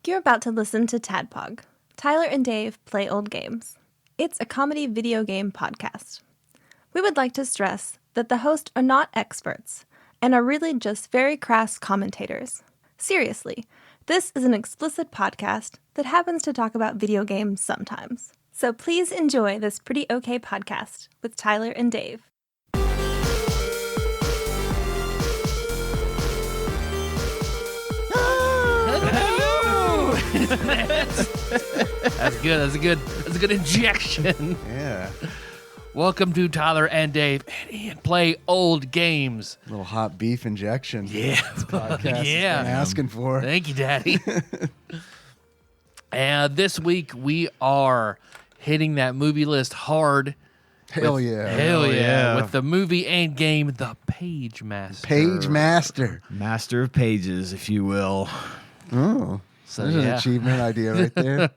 You're about to listen to TADPOG. Tyler and Dave play old games. It's a comedy video game podcast. We would like to stress that the hosts are not experts and are really just very crass commentators. Seriously, this is an explicit podcast that happens to talk about video games sometimes. So please enjoy this pretty okay podcast with Tyler and Dave. That's good. That's a good injection. Yeah. Welcome to Tyler and Dave and play old games. A little hot beef injection. Yeah. Podcast Yeah. has been asking for. Thank you, Daddy. And this week we are hitting that movie list hard. Hell yeah. Hell yeah. With the movie and game, The Pagemaster. Pagemaster. Master of pages, if you will. Oh. So, There's an achievement idea right there.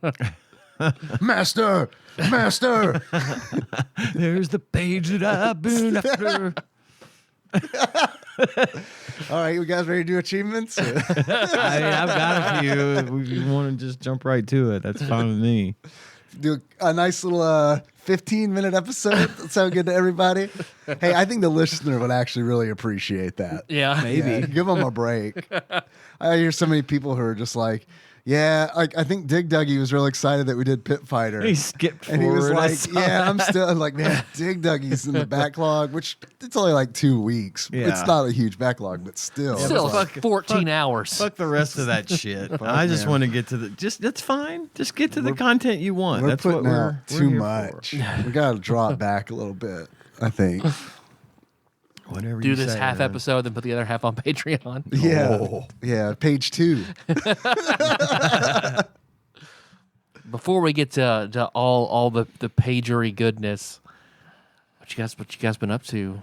Master! There's the page that I've been after. All right, you guys ready to do achievements? I've got a few. If you want to just jump right to it, that's fine with me. Do a nice little 15-minute episode. That sound good to everybody? Hey, I think the listener would actually really appreciate that. Yeah. Maybe. Yeah, give them a break. I hear so many people who are just like, yeah, I think Dig Duggy was real excited that we did Pit Fighter. He skipped forward. And he was I like, saw yeah, I'm that. still like, man, Dig Duggy's in the backlog, which it's only like 2 weeks. Yeah. It's not a huge backlog, but still. Still, It's like, 14 hours. Fuck the rest of that shit. I just man. want to get to the that's fine. Just get to the content you want. we're That's what putting out we're too here much. for. We got to draw it back a little bit, I think. Whatever Do you this say, half man. episode, then put the other half on Patreon. Yeah. Oh. Yeah, page 2. Before we get to all the pagery goodness, what you guys been up to?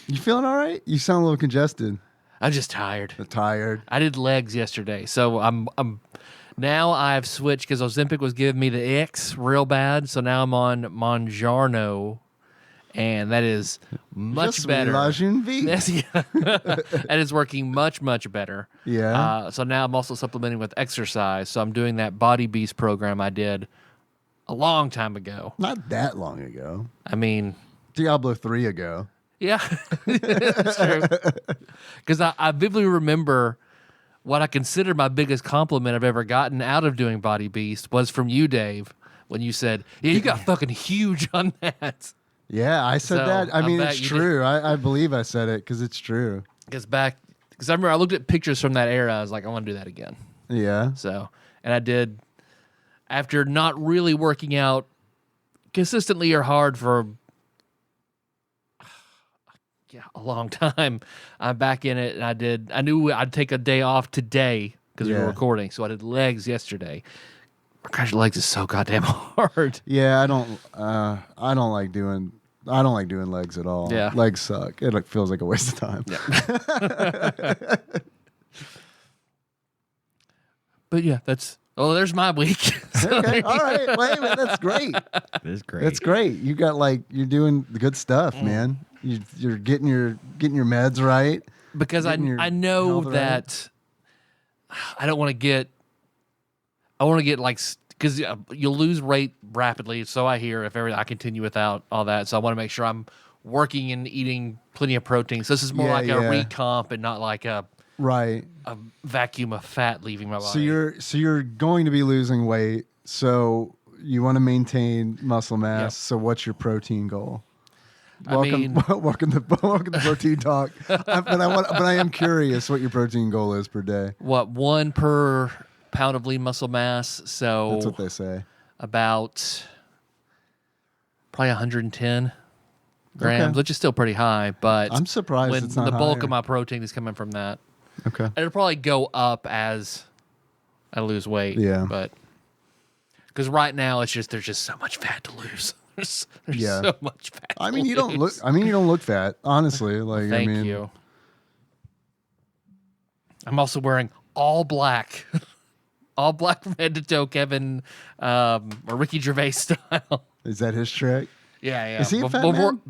You feeling all right? You sound a little congested. I'm just tired. Tired. I did legs yesterday, so I'm now I've switched because Ozempic was giving me the X real bad, so now I'm on Monjarno, and that is much Just better. Lajun V. Yes, yeah. That is working much better. Yeah. So now I'm also supplementing with exercise. So I'm doing that Body Beast program I did a long time ago. Not that long ago. I mean, Diablo 3 ago. yeah, it's true. Because I vividly remember what I consider my biggest compliment I've ever gotten out of doing Body Beast was from you, Dave, when you said, "Yeah, you got fucking huge on that." Yeah, I said So, that. I I mean, bet it's you true. I believe I said it because it's true. Because I remember I looked at pictures from that era. I was like, I want to do that again. Yeah. So, and I did after not really working out consistently or hard for a long time. I'm back in it, and I knew I'd take a day off today because we were Yeah. recording. So I did legs yesterday. Gosh, legs is so goddamn hard. Yeah, I don't like doing legs at all. Yeah. Legs suck. It feels like a waste of time. Yeah. But yeah, there's my week. So Okay. All right. Wait, that's great. It's great. That's great. You got you're doing the good stuff, man. You're getting your meds right. because Getting your I know health right. that I don't want to get. I want to get because you'll lose weight rapidly. So I hear if I continue without all that. So I want to make sure I'm working and eating plenty of protein. So this is more Yeah, like a yeah. recomp and not like a Right. vacuum of fat leaving my body. So you're going to be losing weight. So you want to maintain muscle mass. Yep. So what's your protein goal? mean- welcome to protein talk. But I am curious what your protein goal is per day. what 1 per pound of lean muscle mass? So That's what they say. about probably 110 grams, Okay. which is still pretty high. But I'm surprised when it's not the bulk higher. of my protein is coming from that. Okay. It'll probably go up as I lose weight. Yeah. But because right now there's just so much fat to lose. There's Yeah. so much fat. I to mean, you don't look. lose. I mean, you don't look fat. Honestly, like Thank I mean, you. I'm also wearing all black, all black from head to toe, Kevin or Ricky Gervais style. Is that his trick? Yeah. Is he a fat Before- man?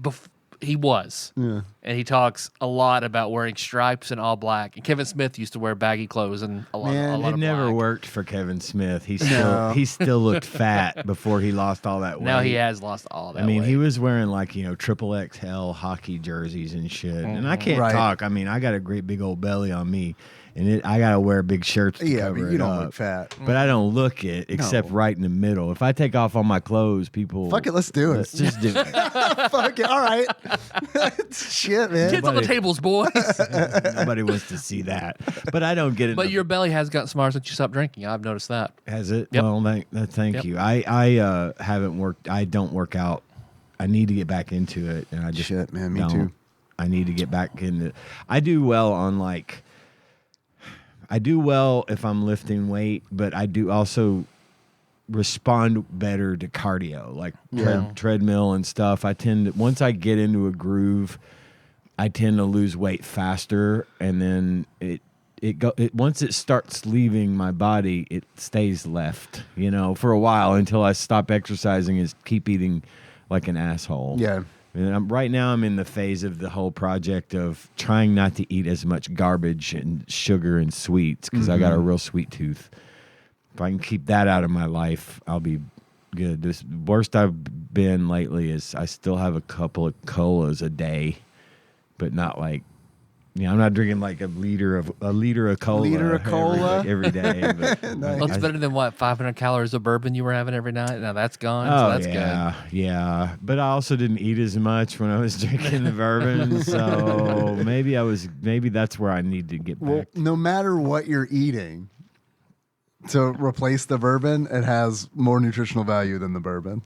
He was. Yeah. And he talks a lot about wearing stripes and all black. And Kevin Smith used to wear baggy clothes and a lot It of never black. worked for Kevin Smith. He still looked fat before he lost all that weight. Now he has lost all that I mean, weight. he was wearing like, triple XL hockey jerseys and shit. And I can't Right. talk. I mean, I got a great big old belly on me, and I got to wear big shirts to Yeah, cover but you it don't up. look fat. But I don't look it except No. right in the middle. If I take off all my clothes, people. Fuck it, let's do it. Let's just do it. Fuck it. All right. Shit, man. Kids on the tables, boys. Nobody wants to see that. But I don't get it. But your belly has gotten smaller since you stopped drinking. I've noticed that. Has it? Yep. Well, thank Yep. you. I haven't worked. I don't work out. I need to get back into it, and I just Shit, man, me don't. too. I need to get back into. I do well on like. I do well if I'm lifting weight, but I do also respond better to cardio, like treadmill and stuff. I tend to, once I get into a groove, I tend to lose weight faster, and then once it starts leaving my body, it stays left, for a while until I stop exercising and keep eating like an asshole. Yeah. And right now I'm in the phase of the whole project of trying not to eat as much garbage and sugar and sweets because I got a real sweet tooth. If I can keep that out of my life, I'll be good. The worst I've been lately is I still have a couple of colas a day, but not like, I'm not drinking like a liter of cola. Every day. But Nice. Well, it's better than what, 500 calories of bourbon you were having every night? Now that's gone. Oh, So that's good. Yeah. But I also didn't eat as much when I was drinking the bourbon, so maybe that's where I need to get back. Well, no matter what you're eating, to replace the bourbon, it has more nutritional value than the bourbon.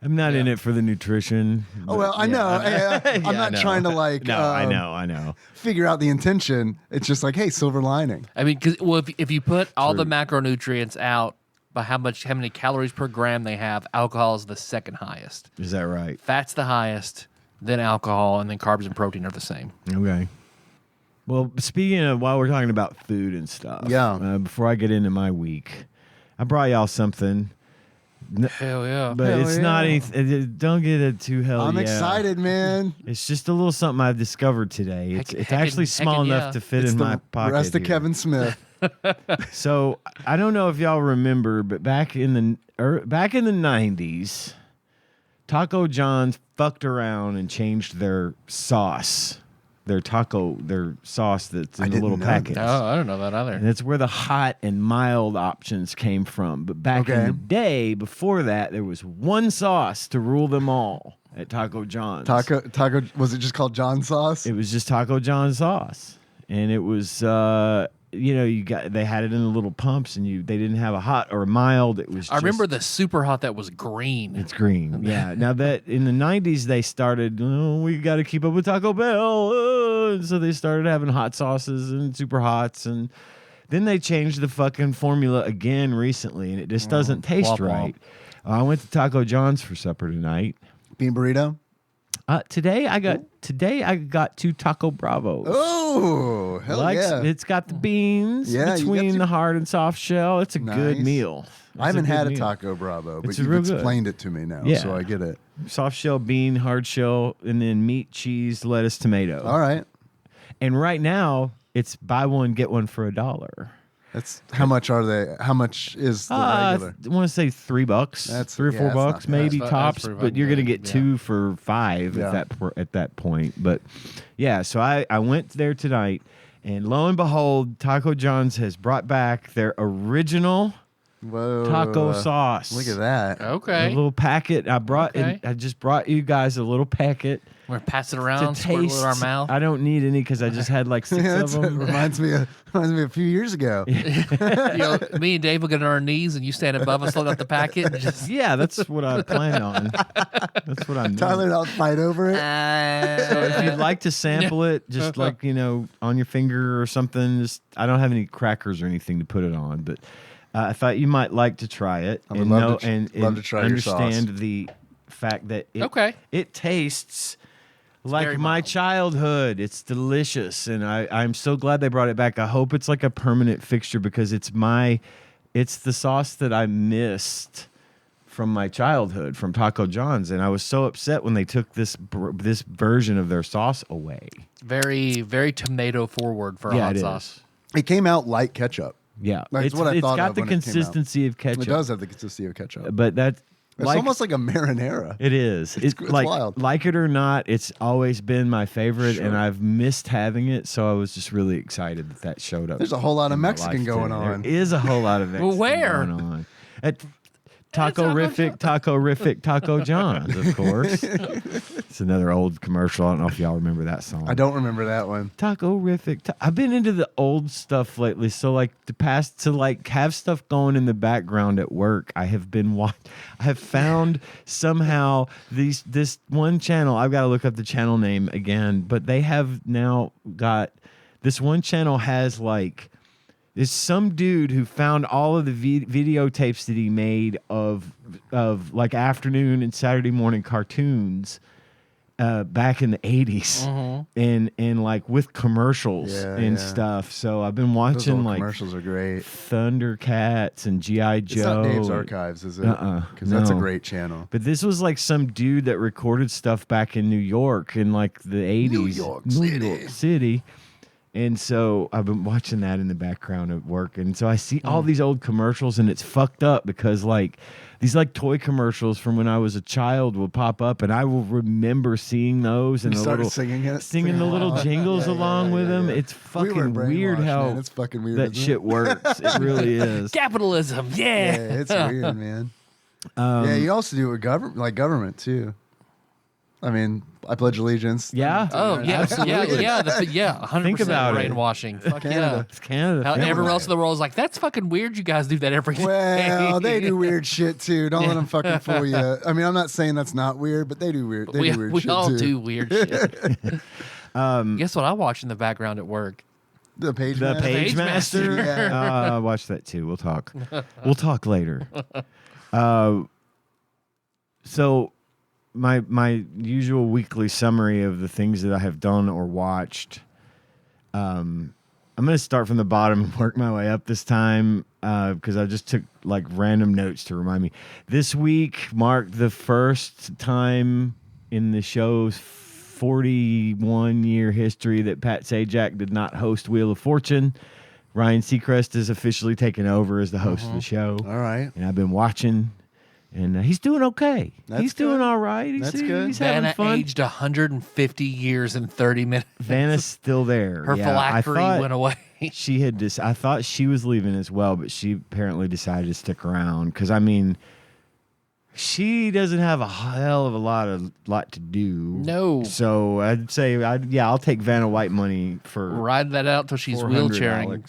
I'm not in it for the nutrition. Oh, well, I know. I'm I not know. trying to like No, I know. figure out the intention. It's just like, hey, silver lining. I mean, if you put all the macronutrients out by how many calories per gram they have, alcohol is the second highest. Is that right? Fat's the highest, then alcohol, and then carbs and protein are the same. Okay. Well, speaking of, while we're talking about food and stuff, before I get into my week, I brought y'all something. Hell yeah. But Hell it's yeah. not anything. Don't get it too hell. I'm yeah. excited, man. It's just a little something I've discovered today. It's Heckin' actually small enough yeah. to fit It's in the my pocket. rest of here. Kevin Smith. So I don't know if y'all remember, but back in the 90s, Taco John's fucked around and changed their sauce, their sauce that's I in a little didn't know package. Oh, I don't know that either. And that's where the hot and mild options came from. But back in Okay. the day, before that, there was one sauce to rule them all at Taco John's. Taco. Was it just called John sauce? It was just Taco John sauce, and it was they had it in the little pumps, and they didn't have a hot or a mild. It was. I remember the super hot that was green. It's green. Yeah. Now that in the 90s they started, we got to keep up with Taco Bell, and so they started having hot sauces and super hots, and then they changed the fucking formula again recently, and it just doesn't taste Womp womp. right. I went to Taco John's for supper tonight. Bean burrito. Today I got 2 Taco Bravos. Oh, hell yeah. It's got the beans Yeah, you got between to- the hard and soft shell. It's a good Nice. meal. I haven't It's had good a meal. Taco Bravo, but It's you've real good. explained it to me now, Yeah. so I get it. Soft shell, bean, hard shell, and then meat, cheese, lettuce, tomato. All right. And right now, it's buy one, get one for $1. That's how much are they? How much is the regular? I want to say $3. That's- $3 or yeah, $4 that's not bucks, bad. maybe That's tops. pretty But fucking you're gonna good, get yeah. 2 for $5 Yeah. at that point. But yeah, so I went there tonight, and lo and behold, Taco John's has brought back their original Whoa. taco sauce. Look at that. A Okay. little packet. Okay. I just brought you guys a little packet We're going to pass it to around, squirt it taste. with our mouth. I don't need any because I just had like 6 Yeah, of them. reminds me of a few years ago. Me and Dave will get on our knees and you stand above us, holding up the packet. And just, Yeah, that's what I plan on. That's what I'm doing. Tyler and I'll fight over it. So if you'd like to sample it, just like, on your finger or something, I don't have any crackers or anything to put it on, but I thought you might like to try it. I would love to and try your sauce. understand the fact that it tastes like very my mild. childhood. It's delicious, and I'm so glad they brought it back. I hope it's like a permanent fixture because it's the sauce that I missed from my childhood from Taco John's, and I was so upset when they took this version of their sauce away. Very, very tomato forward for a hot sauce. It came out like ketchup. Yeah, That's what I thought got of the when it came out. consistency of ketchup. It does have the consistency of ketchup. But it's almost like a marinara. It is. It's like, wild. Like it or not, it's always been my favorite, and I've missed having it. So I was just really excited that showed up. There's a whole lot of Mexican going on. There is a whole lot of Mexican Where? going on. At Taco-rific, Taco John's, of course. It's another old commercial. I don't know if y'all remember that song. I don't remember that one. Taco-rific. I've been into the old stuff lately. So like have stuff going in the background at work. I have found somehow this one channel. I've got to look up the channel name again, but they have now got this one channel has like. There's some dude who found all of the videotapes that he made of like afternoon and Saturday morning cartoons back in the 80s and like with commercials and stuff. So I've been watching like commercials are great. Thundercats and G.I. Joe. It's not Dave's Archives, is it? Because that's a great channel. But this was like some dude that recorded stuff back in New York in like the 80s. New York City. And so I've been watching that in the background at work. And so I see all these old commercials, and it's fucked up because like these like toy commercials from when I was a child will pop up, and I will remember seeing those and singing the little jingles along with them. It's fucking weird how man. It's fucking weird, that shit works. It really is. Capitalism, yeah, it's weird, man. Yeah, you also do it with government too. I mean, I pledge allegiance. Yeah. Oh, yeah, absolutely. Yeah, 100% Think about it. brainwashing. Fuck Canada. It's Canada. How everyone else in the world is like, that's fucking weird. You guys do that every day. Well, they do weird shit too. Don't let them fucking fool you. I mean, I'm not saying that's not weird, but they do weird. They do weird we shit all too. do weird shit. Guess what I watch in the background at work? The Pagemaster. Pagemaster. Yeah. Watch that too. We'll talk. We'll talk later. So my usual weekly summary of the things that I have done or watched. I'm going to start from the bottom and work my way up this time because I just took like random notes to remind me. This week marked the first time in the show's 41-year history that Pat Sajak did not host Wheel of Fortune. Ryan Seacrest is officially taken over as the host of the show. All right. And I've been watching. And he's doing okay. He's doing all right. That's good. He's Vanna having fun. aged 150 years in 30 minutes. Vanna's still there. Her phylactery went away. She had I thought she was leaving as well, but she apparently decided to stick around because I mean, she doesn't have a hell of a lot to do. No. So I'd say I'll take Vanna White money for Ride that out till she's $400. wheelchairing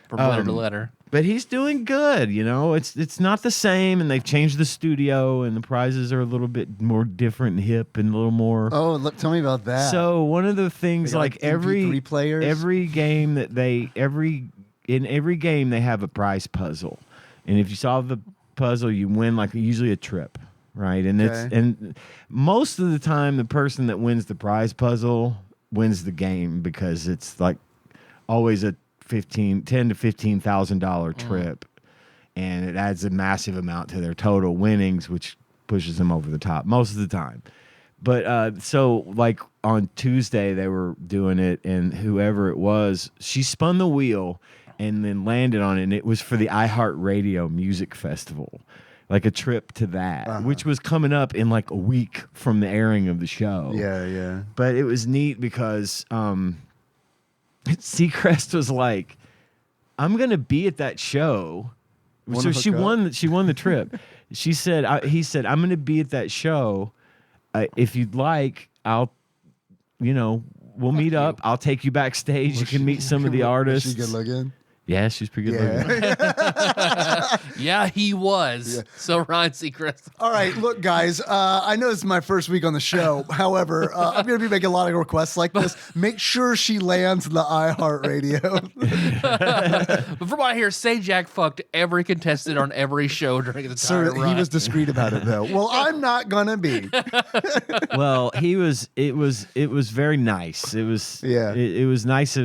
from letter to letter. But he's doing good, you know. It's not the same, and they've changed the studio, and the prizes are a little bit more different and hip and a little more. Oh, look! Tell me about that. So one of the things, They got, like MP3 players? every game that in every game they have a prize puzzle, and if you solve the puzzle, you win like usually a trip, right? And and most of the time, the person that wins the prize puzzle wins the game because it's like always a $10,000 to $15,000 trip, and it adds a massive amount to their total winnings, which pushes them over the top most of the time. But so like on Tuesday they were doing it, and whoever it was, she spun the wheel and then landed on it, and it was for the iHeartRadio Music Festival, like a trip to that, which was coming up in like a week from the airing of the show. Yeah. But it was neat because Seacrest was like, I'm going to be at that show. So she won the trip. He said, I'm going to be at that show. If you'd like, we'll meet up. I'll take you backstage. You can meet some of the artists. Was she good looking? Yeah, she's pretty good looking. Yeah, he was. Yeah. So Ryan Seacrest. All right, look, guys. I know this is my first week on the show. However, I'm going to be making a lot of requests like this. Make sure she lands in the iHeartRadio. But from what I hear, Sajak fucked every contestant on every show during the entire run. He was discreet about it, though. Well, I'm not going to be. Well, it was very nice. It was nice.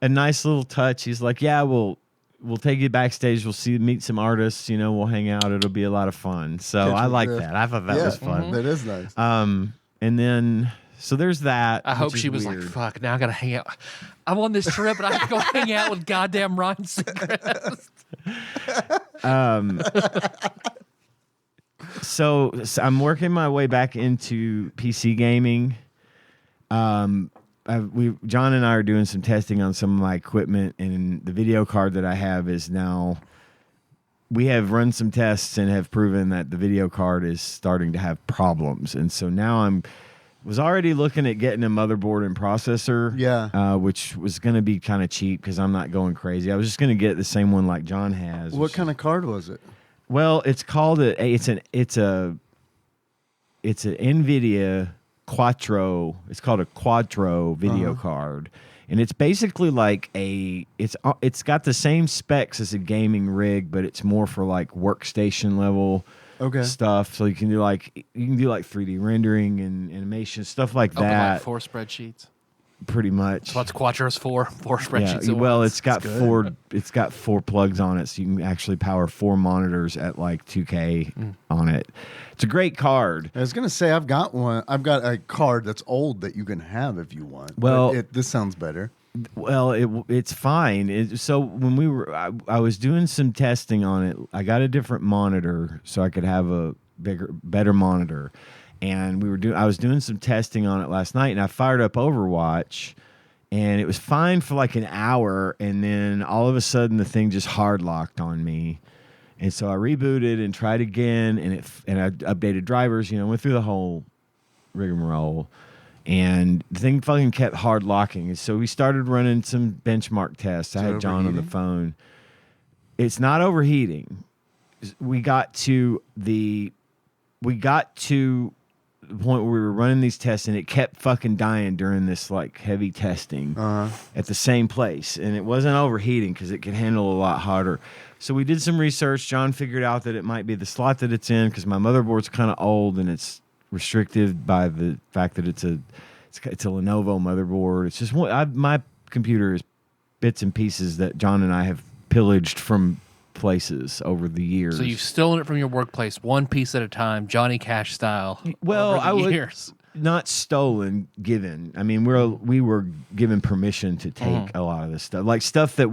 A nice little touch. He's like, yeah, we'll we'll take you backstage. We'll meet some artists. You know, we'll hang out. It'll be a lot of fun. So Catch I a like drift. that. I thought that was fun. That is nice. And then so there's that. I hope which she is was weird. like, "Fuck! Now I gotta hang out. I'm on this trip, and I have to go hang out with goddamn Ryan Seacrest." So I'm working my way back into PC gaming. John and I are doing some testing on some of my equipment, and the video card that I have is now. We have run some tests and have proven that the video card is starting to have problems, and so now was already looking at getting a motherboard and processor, which was going to be kind of cheap because I'm not going crazy. I was just going to get the same one like John has. What kind of card was it? Well, it's called it's an NVIDIA Quattro. It's called a Quattro video card, and it's basically like it's got the same specs as a gaming rig, but it's more for like workstation level stuff. So you can do like 3D rendering and animation stuff like Open that. like 4 spreadsheets. Pretty much. What's Quattro's 4 spreadsheets? Yeah, at well, once. it's got four. It's got 4 plugs on it, so you can actually power 4 monitors at like 2K on it. It's a great card. I was gonna say I've got one. I've got a card that's old that you can have if you want. Well, but this sounds better. Well, it's fine. So when I was doing some testing on it. I got a different monitor so I could have a better monitor. And I was doing some testing on it last night, and I fired up Overwatch, and it was fine for like an hour, and then all of a sudden the thing just hard locked on me, and so I rebooted and tried again, and I updated drivers, went through the whole rigmarole, and the thing fucking kept hard locking, and so we started running some benchmark tests. I had John on the phone. It's not overheating. We got to the point where we were running these tests, and it kept fucking dying during this like heavy testing at the same place, and it wasn't overheating because it could handle a lot hotter. So we did some research. John figured out that it might be the slot that it's in because my motherboard's kind of old and it's restricted by the fact that it's a Lenovo motherboard. It's just my computer is bits and pieces that John and I have pillaged from places over the years. So you've stolen it from your workplace, one piece at a time, Johnny Cash style. Well, over the years. Not stolen, given. I mean, we were given permission to take a lot of this stuff, like stuff that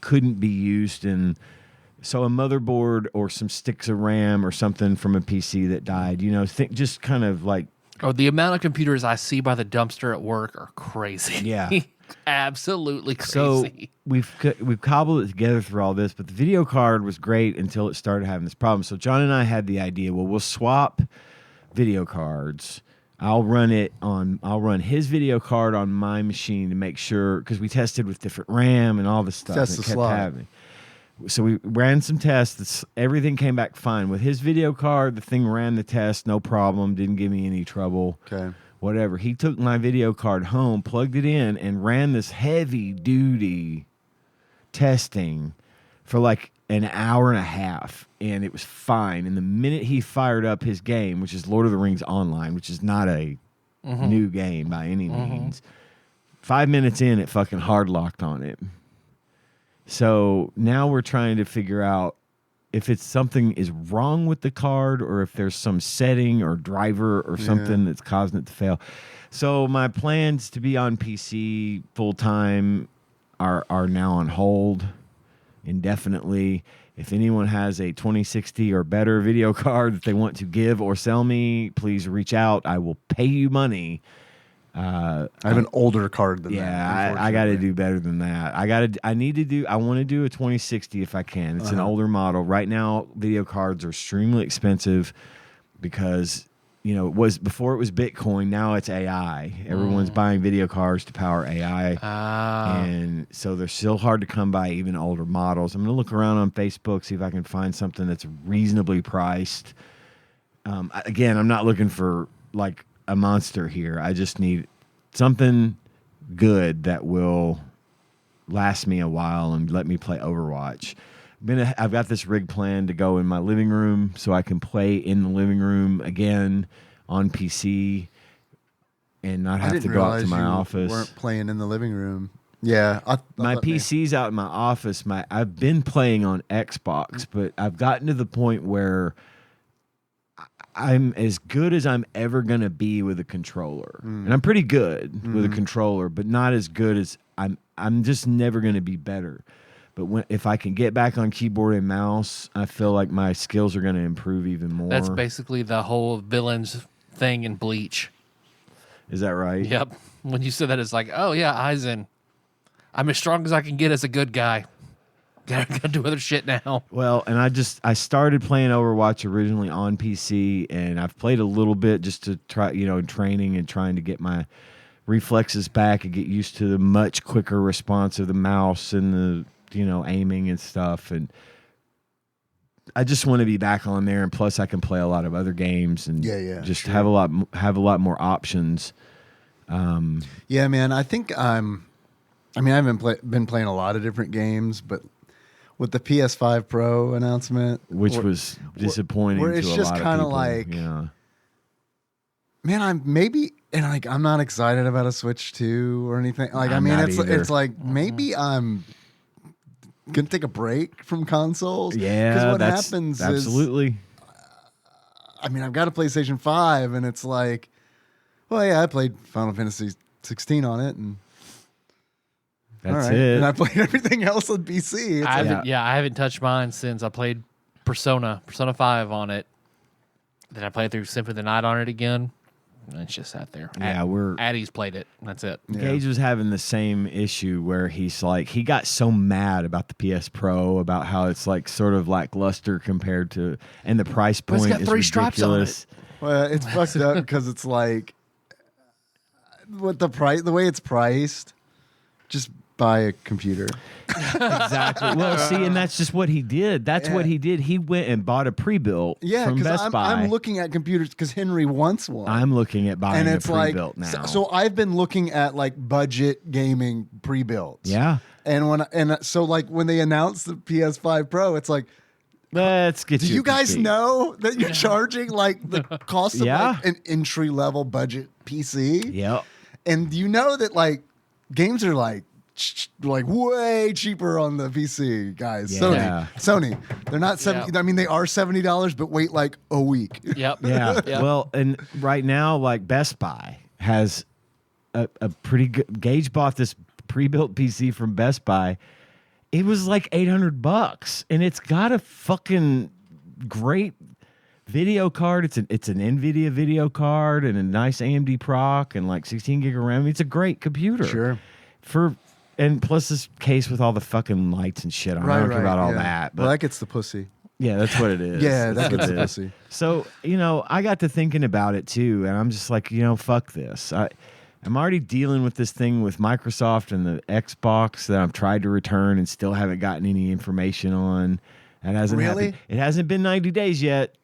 couldn't be used in. So a motherboard or some sticks of RAM or something from a PC that died. Just kind of like. Oh, the amount of computers I see by the dumpster at work are crazy. Yeah. Absolutely crazy. So we've cobbled it together through all this, but the video card was great until it started having this problem. So John and I had the idea, well, we'll swap video cards. I'll run his video card on my machine to make sure, because we tested with different RAM and all this stuff. Test and it the kept slot. happening. So we ran some tests. Everything came back fine. With his video card, the thing ran the test, no problem, didn't give me any trouble. Okay. Whatever. He took my video card home, plugged it in, and ran this heavy-duty testing for like an hour and a half, and it was fine. And the minute he fired up his game, which is Lord of the Rings Online, which is not a new game by any means, 5 minutes in, it fucking hard locked on it. So now we're trying to figure out if it's something is wrong with the card or if there's some setting or driver or something that's causing it to fail. So my plans to be on PC full time are now on hold indefinitely. If anyone has a 2060 or better video card that they want to give or sell me, please reach out. I will pay you money. I have an older card than that. Yeah, I got to do better than that. I want to do a 2060 if I can. It's an older model. Right now, video cards are extremely expensive because, it was before it was Bitcoin. Now it's AI. Everyone's buying video cards to power AI. And so they're still hard to come by, even older models. I'm going to look around on Facebook, see if I can find something that's reasonably priced. Again, I'm not looking for like a monster here. I just need something good that will last me a while and let me play Overwatch. I've got this rig plan to go in my living room so I can play in the living room again on PC and not have to go out to my office. Weren't playing in the living room. Yeah, My PC's out in my office. I've been playing on Xbox, but I've gotten to the point where I'm as good as I'm ever gonna be with a controller, and I'm pretty good with a controller, but not as good as I'm just never gonna be better. But if I can get back on keyboard and mouse, I feel like my skills are gonna improve even more. That's basically the whole villains thing in Bleach. Is that right? Yep. When you said that, it's like, oh yeah, Aizen. I'm as strong as I can get as a good guy. Gotta do other shit now. Well, and I started playing Overwatch originally on PC, and I've played a little bit just to try, training and trying to get my reflexes back and get used to the much quicker response of the mouse and the, aiming and stuff. And I just want to be back on there, and plus I can play a lot of other games and have a lot more options. Yeah, man. I think I haven't been playing a lot of different games, but with the PS5 Pro announcement, which was disappointing, where it's to a just lot of kind of people. like, yeah. Man, I'm not excited about a Switch 2 or anything. Like, I'm not either. it's like maybe I'm gonna take a break from consoles. Yeah, because what that's happens absolutely. is, I've got a PlayStation 5, and it's like, well, yeah, I played Final Fantasy 16 on it, and That's all right. it. And I played everything else on PC. It's I haven't touched mine since I played Persona 5 on it. Then I played through Symphony of the Night on it again. And it's just sat there. Yeah, Addie's played it. That's it. Gage was having the same issue where he's like, he got so mad about the PS Pro, about how it's like sort of lackluster compared to, and the price But it's point got is 3 stripes on ridiculous. Well, it's fucked up because it's like, what the way it's priced, just buy a computer. Exactly. Well, see, and that's just what he did. That's what he did. He went and bought a pre-built from Best Buy. I'm looking at computers because Henry wants one. I'm looking at buying and a it's pre-built now. So I've been looking at like budget gaming pre-builts. Yeah. And so like when they announced the PS5 Pro, it's like, let's get do you guys know that you're charging like the cost of like an entry level budget PC? Yep. And you know that like games are like way cheaper on the PC, guys. Yeah. Sony. They're not $70. I mean, they are $70, but wait like a week. Yep. Yeah. Yep. Well, and right now, like Best Buy has a pretty good. Gage bought this pre-built PC from Best Buy. It was like $800, and it's got a fucking great video card. It's an NVIDIA video card and a nice AMD proc and like 16 gig of RAM. It's a great computer. Sure. And plus this case with all the fucking lights and shit on. I don't care about all that. But Well, that gets the pussy. yeah, that's what it is. Yeah, That's that what gets it the is. pussy. So, I got to thinking about it too, and I'm just like, fuck this. I'm already dealing with this thing with Microsoft and the Xbox that I've tried to return and still haven't gotten any information on. It hasn't happened. It hasn't been 90 days yet,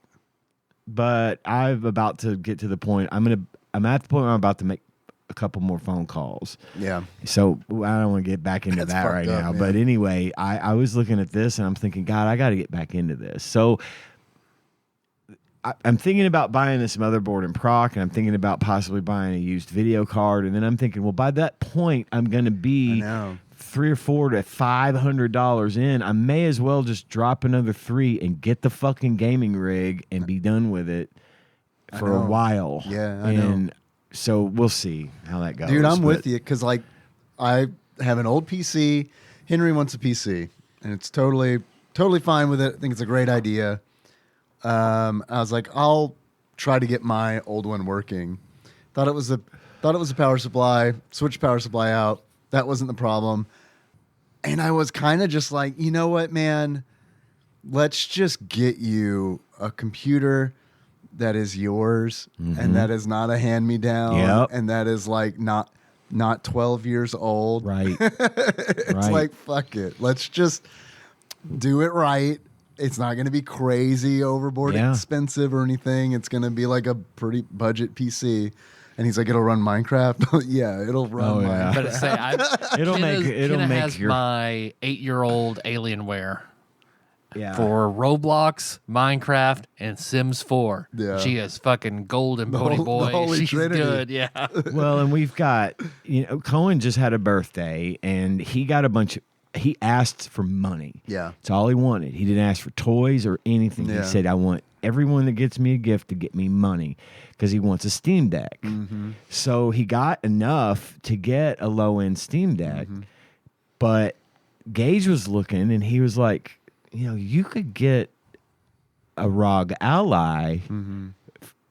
but I'm about to get to the point. I'm at the point where I'm about to make a couple more phone calls. Yeah. So I don't want to get back into That's that right fucked up, now. man. But anyway, I was looking at this and I'm thinking, God, I got to get back into this. So I'm thinking about buying this motherboard and proc, and I'm thinking about possibly buying a used video card. And then I'm thinking, well, by that point, I'm going to be $300 or $400 to $500 in. I may as well just drop another $3 and get the fucking gaming rig and be done with it for a while. Yeah, I know. So we'll see how that goes. Dude, I'm with you because like I have an old PC. Henry wants a PC, and it's totally fine with it. I think it's a great idea. I was like, I'll try to get my old one working. Thought it was a power supply. Switch power supply out. That wasn't the problem. And I was kind of just like, you know what, man? Let's just get you a computer that is yours and that is not a hand-me-down and that is like not 12 years old. Right. It's like, fuck it. Let's just do it right. It's not going to be crazy overboard expensive or anything. It's going to be like a pretty budget PC. And he's like, it'll run Minecraft. Yeah, it'll run Minecraft. But say, it'll Kenna make has my 8-year-old Alienware. Yeah. for Roblox, Minecraft, and Sims 4. Yeah. She is fucking golden, Pony the Boy. Holy She's Trinity. good, yeah. Well, and we've got, Cohen just had a birthday and he got he asked for money. Yeah. That's all he wanted. He didn't ask for toys or anything. Yeah. He said, I want everyone that gets me a gift to get me money because he wants a Steam Deck. So he got enough to get a low-end Steam Deck, but Gage was looking and he was like, you could get a ROG Ally.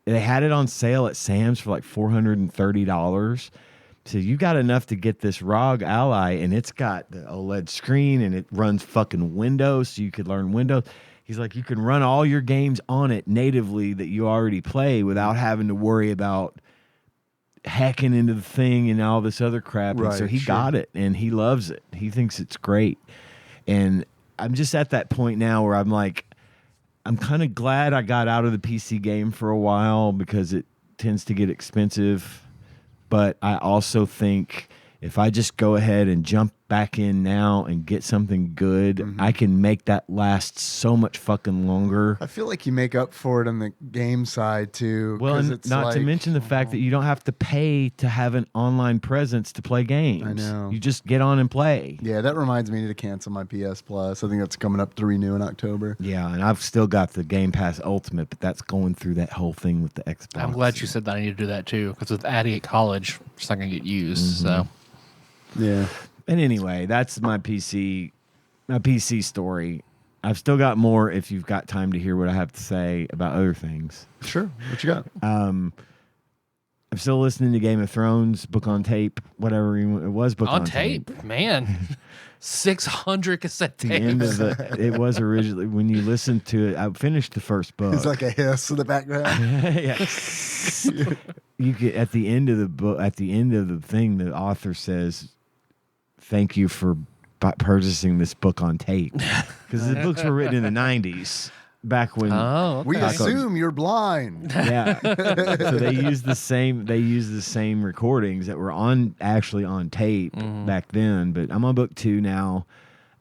They had it on sale at Sam's for like $430. So you got enough to get this ROG Ally, and it's got the OLED screen, and it runs fucking Windows, so you could learn Windows. He's like, you can run all your games on it natively that you already play without having to worry about hacking into the thing and all this other crap. And so Right, he sure. got it, and he loves it. He thinks it's great. And I'm just at that point now where I'm like, I'm kind of glad I got out of the PC game for a while because it tends to get expensive. But I also think if I just go ahead and jump back in now and get something good, I can make that last so much fucking longer. I feel like you make up for it on the game side too. Well, 'cause and it's not to like- mention the fact that you don't have to pay to have an online presence to play games. I know. You just get on and play. Yeah, that reminds me to cancel my PS Plus. I think that's coming up to renew in October. Yeah, and I've still got the Game Pass Ultimate, but that's going through that whole thing with the Xbox. I'm glad you said that I need to do that too, because with Addie at college, it's not going to get used. So Yeah. And anyway, that's my PC story. I've still got more if you've got time to hear what I have to say about other things. Sure. What you got? I'm still listening to Game of Thrones, book on tape, whatever it was, book on tape, man, 600 cassette The end tapes. of it was originally when you listen to it. I finished the first book. It's like a hiss in the background. Yeah. You get at the end of the book, at the end of the thing, the author says, "Thank you for purchasing this book on tape," because the books were written in the '90s, back when. Oh, okay. We assume you're blind. Yeah. So they used the same. They used the same recordings that were actually on tape back then. But I'm on book 2 now.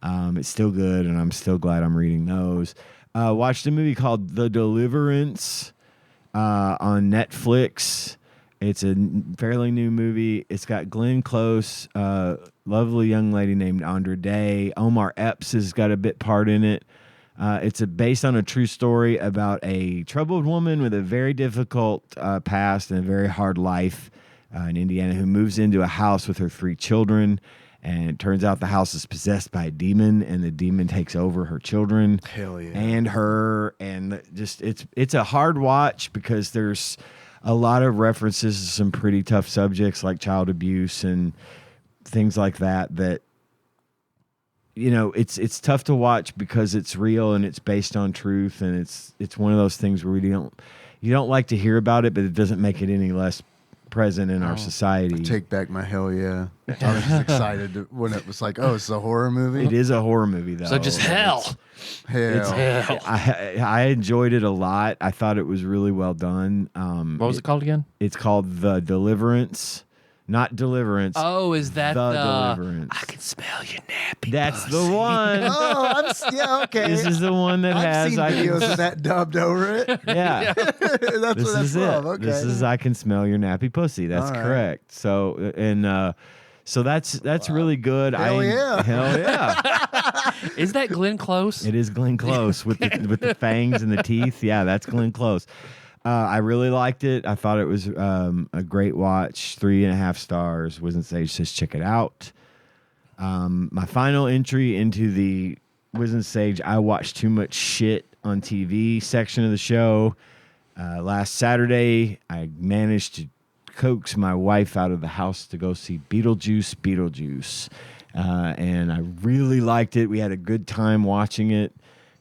It's still good, and I'm still glad I'm reading those. Watched a movie called The Deliverance on Netflix. It's a fairly new movie. It's got Glenn Close, lovely young lady named Andra Day. Omar Epps has got a bit part in it. It's based on a true story about a troubled woman with a very difficult past and a very hard life in Indiana who moves into a house with her 3 children. And it turns out the house is possessed by a demon, and the demon takes over her children. Hell yeah. And her, and just it's a hard watch because there's a lot of references to some pretty tough subjects like child abuse and things like that. That it's tough to watch because it's real and it's based on truth, and it's one of those things where you don't like to hear about it, but it doesn't make it any less present in our society. Take back my hell yeah. I was just excited when it was like, oh, it's a horror movie. It is a horror movie though. So just hell. Hell. I enjoyed it a lot. I thought it was really well done. What was it called again? It's called The Deliverance, not Deliverance. Oh, is that The the Deliverance. I can smell your nappy. That's pussy. the one. Oh, yeah, okay. This is the one that I've has seen videos of that dubbed over it. Yeah. That's This what that's is it. from. Okay. This is I can smell your nappy pussy. That's All right. correct. So so that's really good. Hell yeah. Hell yeah. Is that Glenn Close? It is Glenn Close with the fangs and the teeth. Yeah, that's Glenn Close. I really liked it. I thought it was a great watch. 3.5 stars. Wisdom Sage says check it out. My final entry into the Wisdom Sage I watched too much shit on TV section of the show. Last Saturday, I managed to coax my wife out of the house to go see Beetlejuice. And I really liked it. We had a good time watching it.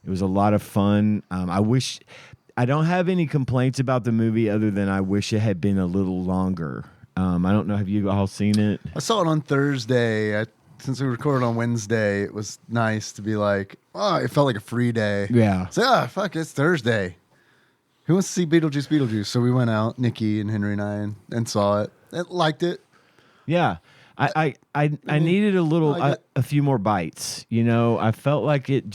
It was a lot of fun. I don't have any complaints about the movie other than I wish it had been a little longer. I don't know. Have you all seen it? I saw it on Thursday. Since we recorded on Wednesday, it was nice to be like, oh, it felt like a free day. Yeah. So, fuck, it's Thursday. Who wants to see Beetlejuice? So we went out, Nikki and Henry and I, and saw it. And liked it. Yeah. I needed a little, I like it. a few more bites. I felt like it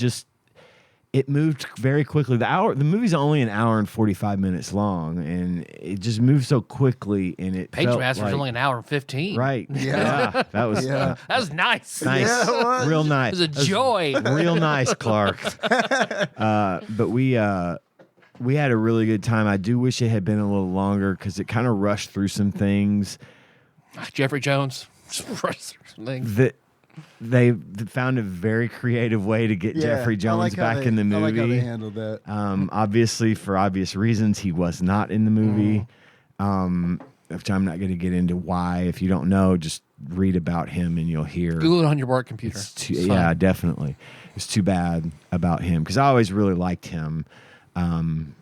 it moved very quickly. The movie's only an hour and 45 minutes long, and it just moved so quickly. And it felt Pagemaster's like, only an hour and 15. right. Yeah. That was Yeah. That was nice. nice, Yeah, it was. real nice. It was a joy. Real nice, Clark. But we had a really good time. I do wish it had been a little longer because it kind of rushed through some things. Jeffrey Jones. Things. That they found a very creative way to get Yeah, Jeffrey I Jones like how back they- in the movie. I like how they handled that. Obviously, for obvious reasons, he was not in the movie. Which I'm not going to get into why. If you don't know, just read about him and you'll hear. Google it on your work computer. It's Yeah, fine. definitely. It's too bad about him because I always really liked him, and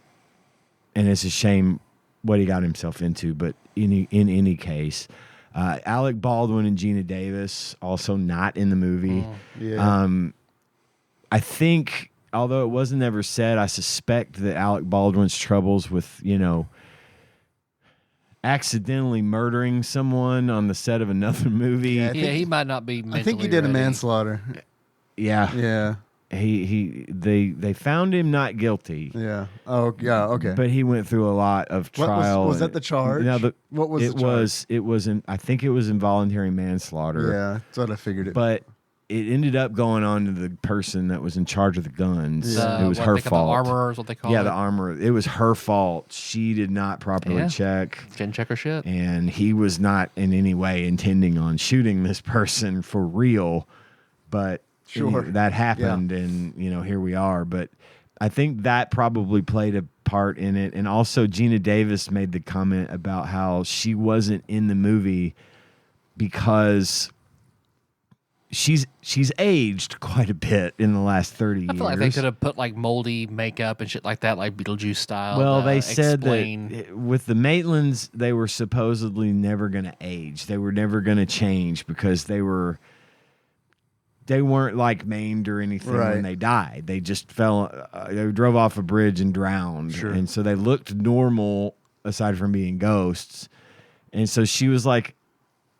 it's a shame what he got himself into. But in any case, Alec Baldwin and Gina Davis also not in the movie. Yeah. I think, although it wasn't ever said, I suspect that Alec Baldwin's troubles with accidentally murdering someone on the set of another movie. Yeah, Yeah, he might not be mentally I think he did a ready. manslaughter. Yeah. Yeah. They found him not guilty. Yeah. Oh, yeah. Okay. But he went through a lot of What trial. was that the charge? No, What was it the charge? I think it was involuntary manslaughter. Yeah, that's what I figured it. But it ended up going on to the person that was in charge of the guns. Yeah. It was what her they call fault. The armorer is what they call Yeah, it. the armor. It was her fault. She did not properly Yeah. check. Didn't check her shit. And he was not in any way intending on shooting this person for real, but Sure. that happened, and here we are. But I think that probably played a part in it. And also, Gina Davis made the comment about how she wasn't in the movie because she's aged quite a bit in the last 30 years. I feel like they could have put like moldy makeup and shit like that, like Beetlejuice style. Well, to they said explain. that with the Maitlands, they were supposedly never going to age. They were never going to change because they weren't like maimed or anything Right. when they died. They just fell. They drove off a bridge and drowned, Sure. and so they looked normal aside from being ghosts. And so she was like,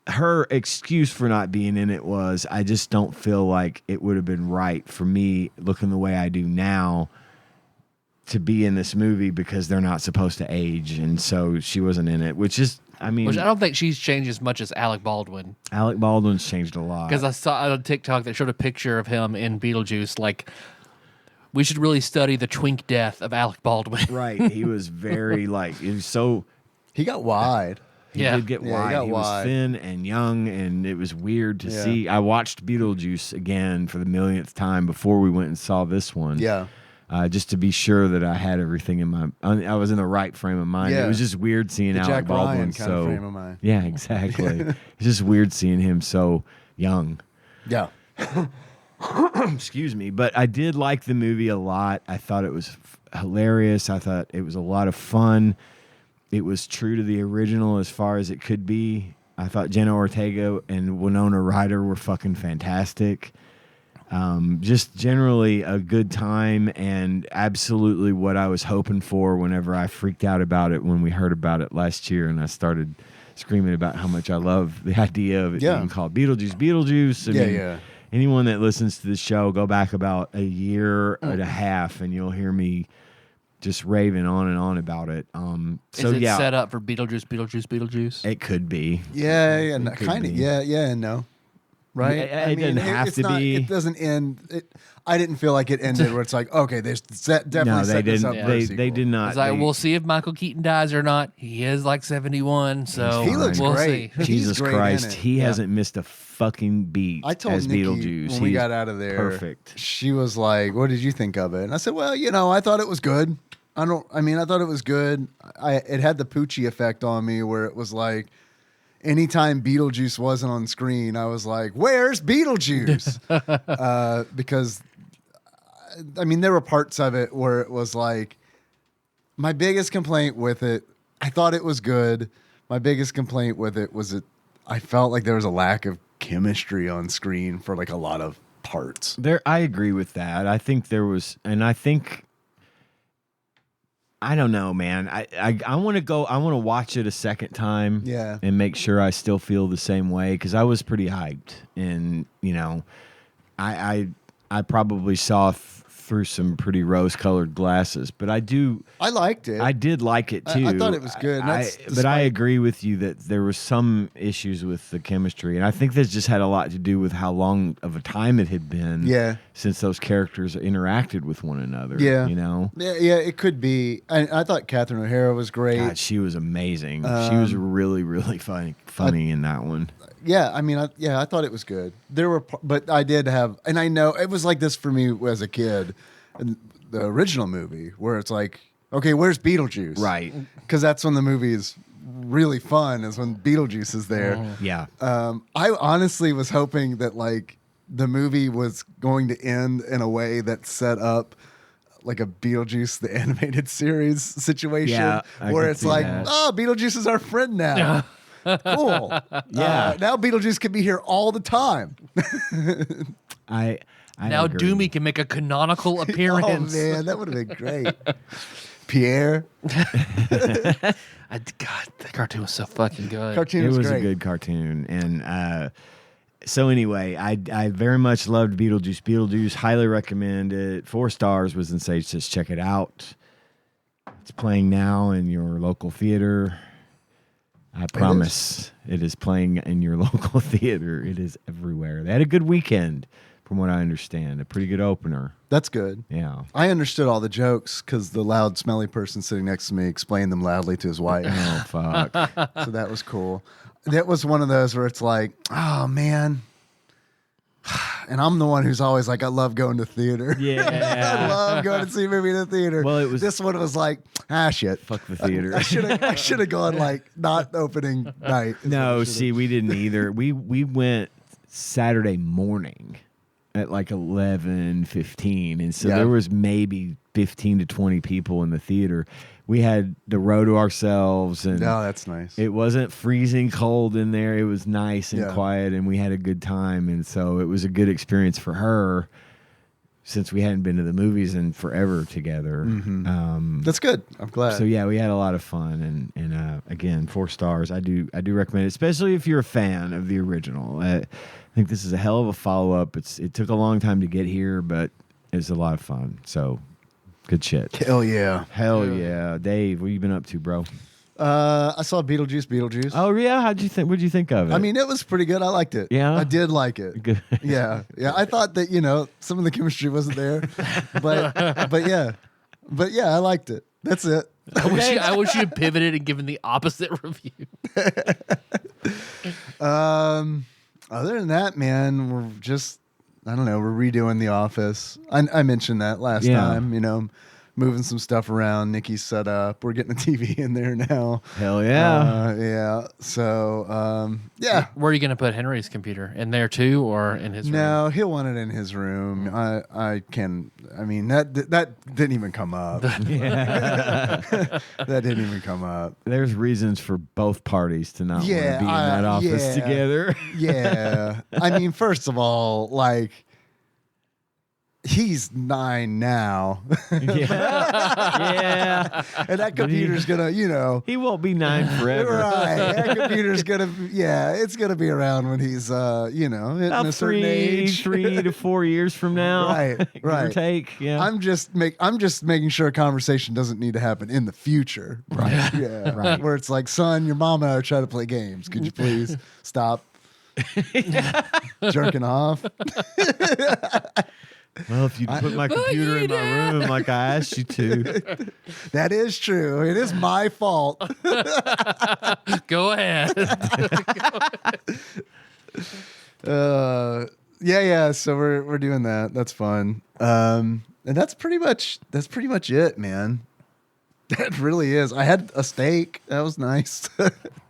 her excuse for not being in it was, I just don't feel like it would have been right for me looking the way I do now to be in this movie because they're not supposed to age. And so she wasn't in it, which is, I mean, Which I don't think she's changed as much as Alec Baldwin. Alec Baldwin's changed a lot. Because I saw on TikTok that showed a picture of him in Beetlejuice. Like, we should really study the twink death of Alec Baldwin. Right. He was very he was so, he got wide. he Yeah. did get Yeah, he wide. got He was wide. thin and young, and it was weird to Yeah. see. I watched Beetlejuice again for the millionth time before we went and saw this one. Yeah. Just to be sure that I had everything I was in the right frame of mind. Yeah. It was just weird seeing The Alec Jack Baldwin Ryan kind so. of frame of mind. Yeah, exactly. It's just weird seeing him so young. Yeah. Excuse me, but I did like the movie a lot. I thought it was hilarious. I thought it was a lot of fun. It was true to the original as far as it could be. I thought Jenna Ortega and Winona Ryder were fucking fantastic. Just generally a good time, and absolutely what I was hoping for whenever I freaked out about it when we heard about it last year, and I started screaming about how much I love the idea of it Yeah. being called Beetlejuice. I mean, Yeah. anyone that listens to the show, go back about a year and a half, and you'll hear me just raving on and on about it. So Is it yeah, set up for Beetlejuice? it could be. Yeah. Yeah. could Kind of. be. Yeah. Yeah. And no. Right. It doesn't have it's to not, be. It doesn't end. I didn't feel like it ended where it's like, okay, there's definitely No, they set this didn't. up for a They sequel. did not. It's like, they- we'll see if Michael Keaton dies or not. He is like 71, so He looks we'll great. see. He's Jesus great in Christ, it. he Yeah. hasn't missed a fucking beat I told as Nikki Beetlejuice. when we He's got out of there, perfect. She was like, "What did you think of it?" And I said, "Well, I thought it was good. I thought it was good. It had the Poochie effect on me, where it was like, anytime Beetlejuice wasn't on screen, I was like, "Where's Beetlejuice?" Because, there were parts of it where it was like, my biggest complaint with it, I thought it was good. My biggest complaint with it was I felt like there was a lack of chemistry on screen for like a lot of parts. I agree with that. I think there was, and I think, I don't know, man. I want to go. I want to watch it a second time. Yeah. And make sure I still feel the same way, because I was pretty hyped, and I probably saw through some pretty rose-colored glasses, but I liked it. I did like it too. I thought it was good. But I agree with you that there was some issues with the chemistry, and I think this just had a lot to do with how long of a time it had been since those characters interacted with one another. Yeah, you know. Yeah, it could be. I thought Catherine O'Hara was great. God, she was amazing. She was really, really funny in that one. Yeah, I mean, I thought it was good. But I did have, and I know it was like this for me as a kid, in the original movie, where it's like, okay, where's Beetlejuice? Right. Because that's when the movie is really fun, is when Beetlejuice is there. Yeah. I honestly was hoping that like the movie was going to end in a way that set up like a Beetlejuice the animated series situation, where it's like, oh, Beetlejuice is our friend now. Cool. Yeah. Now Beetlejuice can be here all the time. I now agree. Doomy can make a canonical appearance. Oh man, that would have been great. Pierre. God, that cartoon was so fucking good. Cartoon It was great. a good cartoon, and so anyway, I very much loved Beetlejuice. Beetlejuice, highly recommend it. 4 stars was in Sage says check it out. It's playing now in your local theater. I promise it is playing in your local theater. It is everywhere. They had a good weekend, from what I understand. A pretty good opener. That's good. Yeah. I understood all the jokes because the loud, smelly person sitting next to me explained them loudly to his wife. Oh, fuck. So that was cool. That was one of those where it's like, oh man. And I'm the one who's always like, I love going to theater. Yeah. I love going to see a movie in the theater. Well, this one was like, shit. Fuck the theater. I should have gone like not opening night. No, see, we didn't either. We went Saturday morning at like 11:15, and so there was maybe 15 to 20 people in the theater. We had the row to ourselves, and that's nice. it wasn't freezing cold in there. It was nice and quiet, and we had a good time, and so it was a good experience for her. Since we hadn't been to the movies in forever together. That's good. I'm glad. So yeah, we had a lot of fun, and again, 4 stars. I do recommend it, especially if you're a fan of the original. I think this is a hell of a follow up. It took a long time to get here, but it's a lot of fun. So good shit. Hell yeah. Hell yeah, Dave. What you been up to, bro? I saw Beetlejuice. Oh yeah, how'd you think? What'd you think of it? I mean, it was pretty good. I liked it. Yeah? I did like it. Good. Yeah. I thought that some of the chemistry wasn't there, but yeah, I liked it. That's it. I wish you had pivoted and given the opposite review. Other than that, man, we're just we're redoing The Office. I mentioned that last time. Moving some stuff around. Nikki's set up. We're getting a TV in there now. Hell yeah. Yeah. So, yeah. Where are you going to put Henry's computer? In there too, or in his room? No, he'll want it in his room. I mean, that didn't even come up. That didn't even come up. There's reasons for both parties to not want to be in Yeah, that office together. Yeah. I mean, first of all, like, he's 9 now. Yeah. And that computer's gonna, He won't be 9 forever. right. That computer's gonna, it's gonna be around when he's, hitting About a certain age. 3 to 4 years from now. Right, Give or right. take. Yeah. I'm just making sure a conversation doesn't need to happen in the future. Right. Yeah. Right. Where it's like, son, your mom and I are trying to play games. Could you please stop jerking off? Well, if you put my computer in my room like I asked you to. That is true. It is my fault. Go ahead. Yeah. So we're doing that. That's fun. And that's pretty much it, man. That really is. I had a steak. That was nice.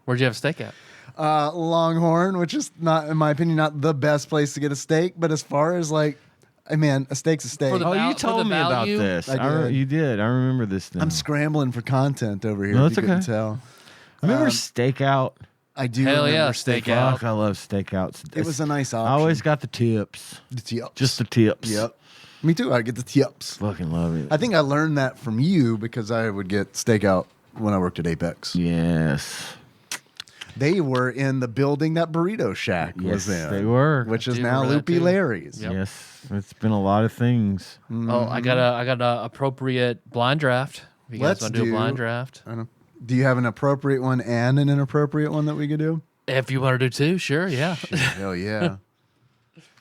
Where'd you have steak at? Longhorn, which is not, in my opinion, not the best place to get a steak, but as far as like, man, a steak's a steak. For the Oh, you for told the me about value? this. I did. You did. I remember this now. I'm scrambling for content over here. No, if it's you couldn't okay. tell. Remember Stakeout? I do. Hell remember yeah, steak. Stakeout. Fuck, I love Stakeouts. It was a nice option. I always got the tips. the tips. Just the tips. Yep. Me too. I get the tips. Fucking love it. I think I learned that from you because I would get steak out when I worked at Apex. Yes. They were in the building that Burrito Shack was Yes, in. they were. Which is do now remember that, Loopy too. Larry's. Yep. Yes, it's been a lot of things. Oh, I got a appropriate blind draft. If you guys Let's want to do a blind do- draft? I don't, do you have an appropriate one and an inappropriate one that we could do? If you want to do two, sure, yeah. Hell yeah.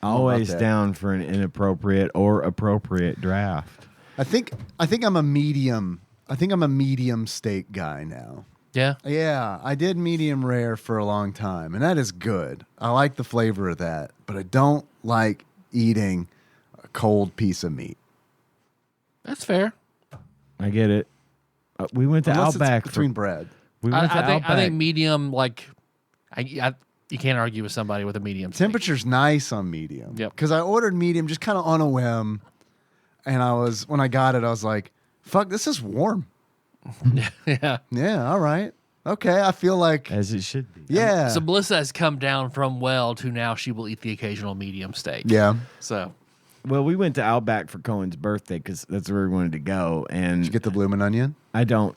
Always that. down for an inappropriate or appropriate draft. I think I'm a medium. I think I'm a medium steak guy now. Yeah. Yeah, I did medium rare for a long time, and that is good. I like the flavor of that, but I don't like eating a cold piece of meat. That's fair. I get it. We went to Unless Outback it's between for, bread. we went to I Outback. think medium, like, you can't argue with somebody with a medium. steak. Temperature's nice on medium. Yep. Because I ordered medium just kind of on a whim, and when I got it, I was like, "Fuck, this is warm." Yeah. Yeah, all right, okay. I feel like as it should be. yeah, So Melissa has come down from well to now she will eat the occasional medium steak. yeah. So Well, we went to Outback for Cohen's birthday because that's where we wanted to go, and Did you get the bloomin' onion? I can't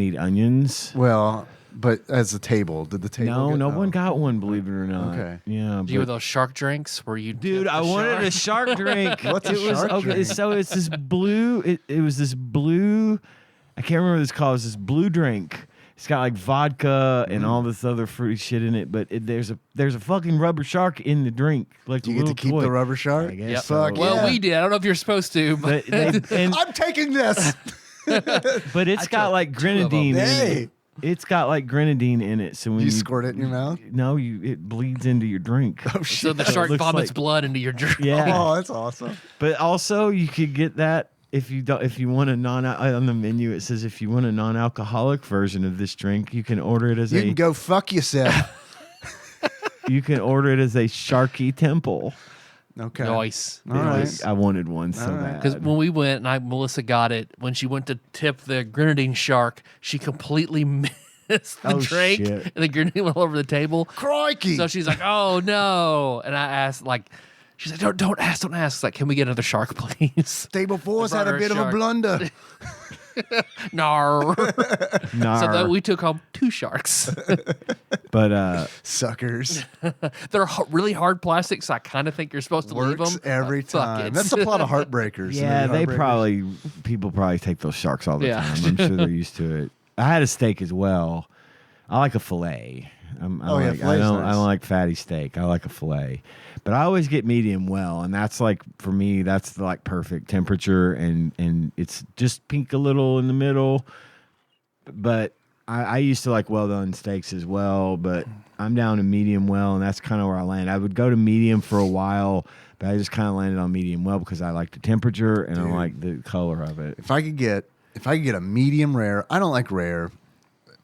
eat onions. Well, but as a table, did the table? No, get, no oh. one got one. Believe it or not. Okay. Yeah. do you with but- those shark drinks where you Dude, dip I the wanted a shark? shark drink. What's a it was shark okay. drink? So it's this blue. It was this blue. I can't remember what it's called. It's this blue drink. It's got like vodka and all this other fruity shit in it. But there's a fucking rubber shark in the drink. Like Do a you get to little keep toy. the rubber shark? I guess Yep. so. Fuck Well, yeah. we did. I don't know if you're supposed to, but And I'm taking this. but it's got took like 2 of 'em. grenadine in Hey. it. It's got like grenadine in it. So when You squirt it in your mouth? no, it bleeds into your drink. Oh so shit! the So it shark looks vomits like- blood into your drink. Yeah. Oh, that's awesome. But also, you could get that if you want a on the menu. It says if you want a non-alcoholic version of this drink, you can order it as You can go fuck yourself. you can order it as a Sharky Temple. Okay. Nice. All right. I wanted one so All right. bad. Because when we went and Melissa got it, when she went to tip the grenadine shark, she completely missed the Oh, drink, shit. and the grenadine went all over the table. Crikey. So she's like, "Oh no!" And I asked, like, she's like, "Don't ask." It's like, "Can we get another shark, please?" Table Force I had brought a her a bit of a shark. blunder. Nar. Nar. So that we took home 2 sharks. but Suckers. They're really hard plastic, so I kind of think you're supposed to leave Works them every Fuck time. it. That's the plot of Heartbreakers. yeah, The movie they Heartbreakers. people probably take those sharks all the Yeah. time. I'm sure they're used to it. I had a steak as well. I like a fillet. I fillet's don't nice. like fatty steak. I like a fillet, but I always get medium well, and that's like for me, that's the, like perfect temperature, and it's just pink a little in the middle. But I used to like well done steaks as well, but I'm down to medium well, and that's kind of where I land. I would go to medium for a while, but I just kind of landed on medium well because I like the temperature and I Dude. like the color of it. If I could get a medium rare, I don't like rare.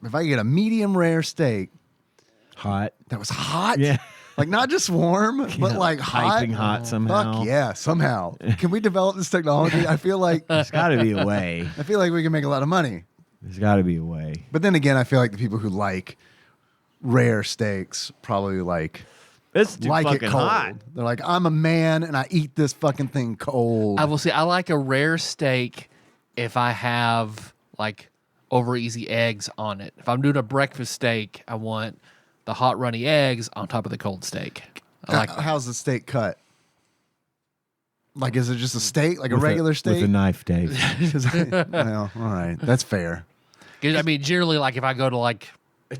If I could get a medium rare steak Hot, that was hot, yeah, like not just warm, but Yeah, like hot. piping hot somehow. Fuck yeah, somehow. Can we develop this technology? I feel like There's got to be a way. we can make a lot of money. There's got to be a way. But then again, I feel like the people who like rare steaks probably like It's too it fucking cold. hot. They're like, I'm a man and I eat this fucking thing cold. I will say I like a rare steak if I have like over easy eggs on it. If I'm doing a breakfast steak, I want the hot runny eggs on top of the cold steak. I like How's the steak cut? Like, is it just a steak, like a With regular steak? with a knife, Dave. Well, all right, that's fair. 'cause, I mean, generally, like if I go to like,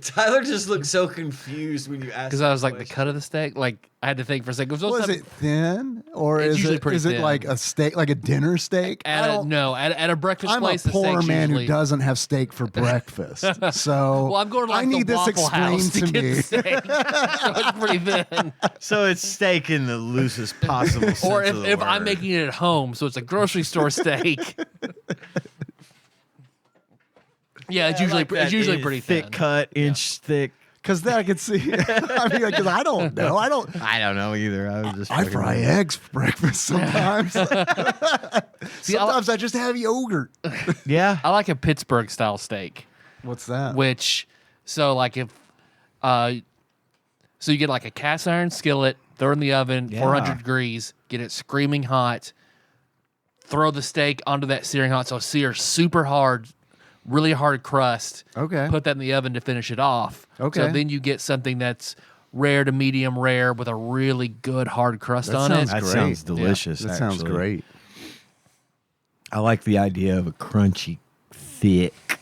Tyler just looked so confused when you asked. because I was like the cut of the steak, like I had to think for a second. Was it thin, or It's is usually it pretty is it thin. like a steak, like a dinner steak? I At a, don't- no, at a breakfast I'm a place, the poor steak's man usually, who doesn't have steak for breakfast. So Well, I'm going to like I need the this Waffle explained House to to get me. the steak. So it's pretty thin. So it's steak in the loosest possible sense Or of the if I'm word. making it at home, so it's a grocery store steak. Yeah, it's usually Like that usually in pretty thick thin. cut, inch thick. Because then I could see. I mean, because I don't know. I don't know either. I was just. I fucking fry around. eggs for breakfast sometimes. Sometimes I just have yogurt. Yeah. I like a Pittsburgh style steak, What's that? which so like if so you get like a cast iron skillet, throw it in the oven, Yeah. 400 degrees, get it screaming hot, throw the steak onto that searing hot, so sear super hard really hard crust. Okay. Put that in the oven to finish it off. Okay. So then you get something that's rare to medium rare with a really good hard crust That on it. sounds That great. sounds delicious. That sounds actually. great. I like the idea of a crunchy, thick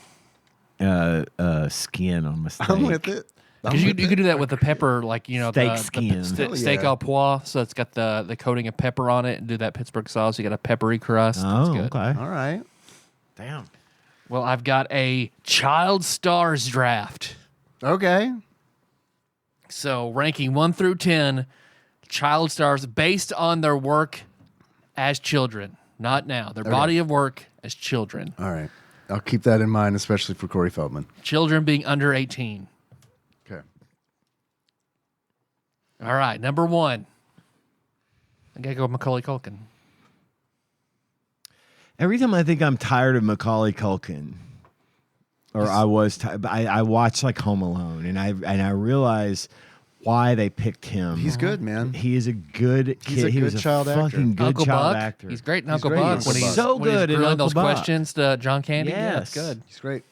skin on my steak. I'm with it. Because you could do that with the pepper, like, Steak skin. Hell steak yeah. au pois. So it's got the coating of pepper on it, and do that Pittsburgh sauce. You got a peppery crust. It's Oh, good. okay. All right. Damn. Well, I've got a child stars draft. Okay. So ranking 1 through 10, child stars based on their work as children, not now. Their body of work as children. All right. I'll keep that in mind, especially for Corey Feldman. Children being under 18. Okay. All right, number 1. I gotta go with Macaulay Culkin. Every time I think I'm tired of Macaulay Culkin, or I was, I watch like Home Alone, and I realize why they picked him. He's good, man. He is a good kid. He's a he good was a child actor. fucking good Uncle child Buck. actor. He's great in He's Uncle great in Buck. Uncle When Buck. he's So when he's good in grilling Uncle those Buck. questions to John Candy. Yeah, that's Yes. good. He's great.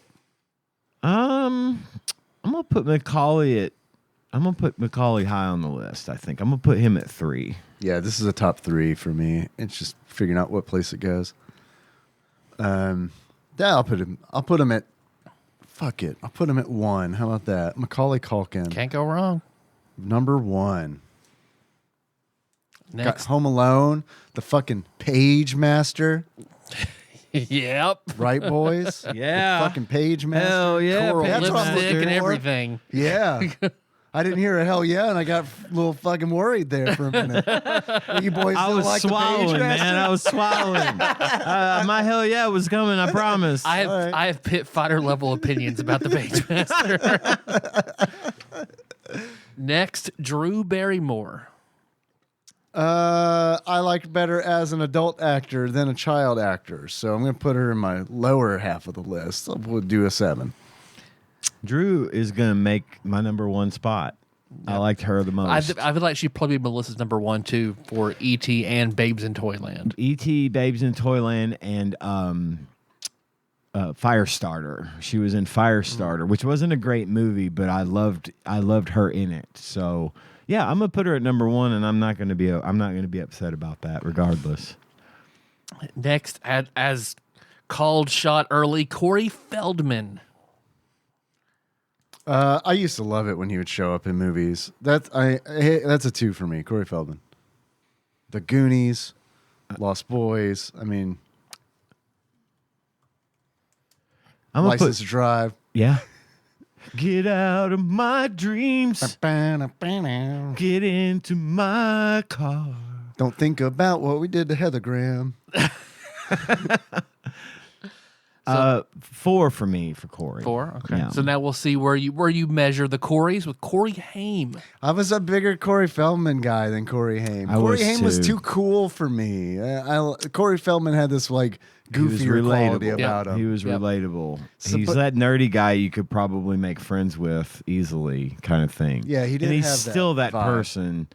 I'm gonna put Macaulay high on the list. I think I'm gonna put him at 3. Yeah, this is a top 3 for me. It's just figuring out what place it goes. Yeah, I'll put him at. Fuck it. I'll put him at 1. How about that? Macaulay Culkin, Can't go wrong. number 1. Got Next. Home Alone, the fucking Pagemaster, Yep. right, boys? Yeah. The fucking Pagemaster. Hell yeah, Coral. That's what I'm Lipstick looking and for. everything. Yeah. I didn't hear a hell yeah, and I got a little fucking worried there for a minute. You boys I still was like swallowing, the Pagemaster? man. I was swallowing. My hell yeah was coming. I promise. I have All right. I have pit fighter level opinions about the Pagemaster. Next, Drew Barrymore. I liked better as an adult actor than a child actor, so I'm going to put her in my lower half of the list. We'll do a 7. Drew is gonna make my number 1 spot. I liked her the most. I feel like she'd probably be Melissa's number 1 too for E.T. and Babes in Toyland. E.T., Babes in Toyland, and Firestarter. She was in Firestarter, which wasn't a great movie, but I loved her in it. So yeah, I'm gonna put her at number 1, and I'm not gonna be upset about that, regardless. Next, as called shot early, Corey Feldman. I used to love it when he would show up in movies. That's a 2 for me, Corey Feldman. The Goonies, Lost Boys. I mean, I'm gonna License to Drive. yeah. Get out of my dreams. Don't Get into my car. think about what we did to Heather Graham. 4 for me for Corey. 4. Okay. Yeah. So now we'll see where you measure the Coreys with Corey Haim. I was a bigger Corey Feldman guy than Corey Haim. I Corey was Haim was too. too cool for me. Corey Feldman had this like He was goofier quality relatable. about him. He was Yep. relatable. So, He's but- that nerdy guy you could probably make friends with easily, kind of thing. Yeah, he did And he's have that still that vibe. person,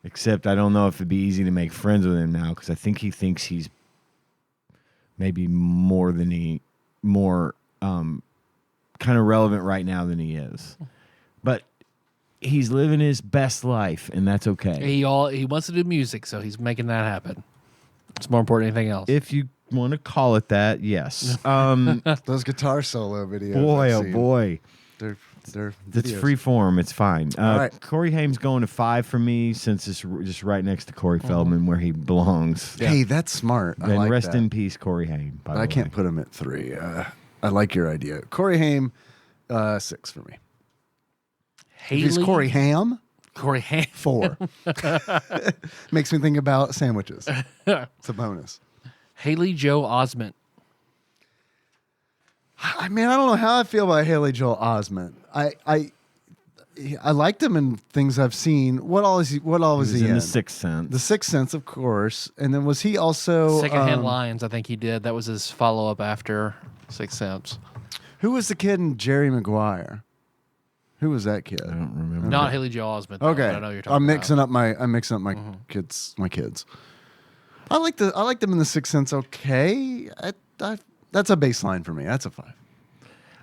except I don't know if it'd be easy to make friends with him now because I think he thinks he's maybe more kind of relevant right now than he is. But he's living his best life, and that's okay. He wants to do music, so he's making that happen. It's more important than anything else. If you want to call it that, yes. Those guitar solo videos. Boy, I've oh seen, boy. they're It's videos. free form. It's fine. All right. Corey Haim's going to 5 for me since it's just right next to Corey Feldman where he belongs. Hey, that's smart. I And like rest that. in peace, Corey Haim. By But the I can't way. put him at 3. I like your idea. Corey Haim, 6 for me. Haley, If he's Corey Ham, Corey Haim. 4. Makes me think about sandwiches. It's a bonus. Haley Joe Osment. I mean, I don't know how I feel about Haley Joel Osment. I liked him in things I've seen. What all is he? What all was He was he in in? The Sixth Sense. The Sixth Sense, of course. And then was he also Secondhand Lions, I think he did. That was his follow up after Sixth Sense. Who was the kid in Jerry Maguire? Who was that kid? I don't remember. Not Haley Joel Osment. Though. Okay, I don't know who you're talking I'm mixing about. up my kids. My kids. I like them in the Sixth Sense. Okay, that's a baseline for me. That's a 5.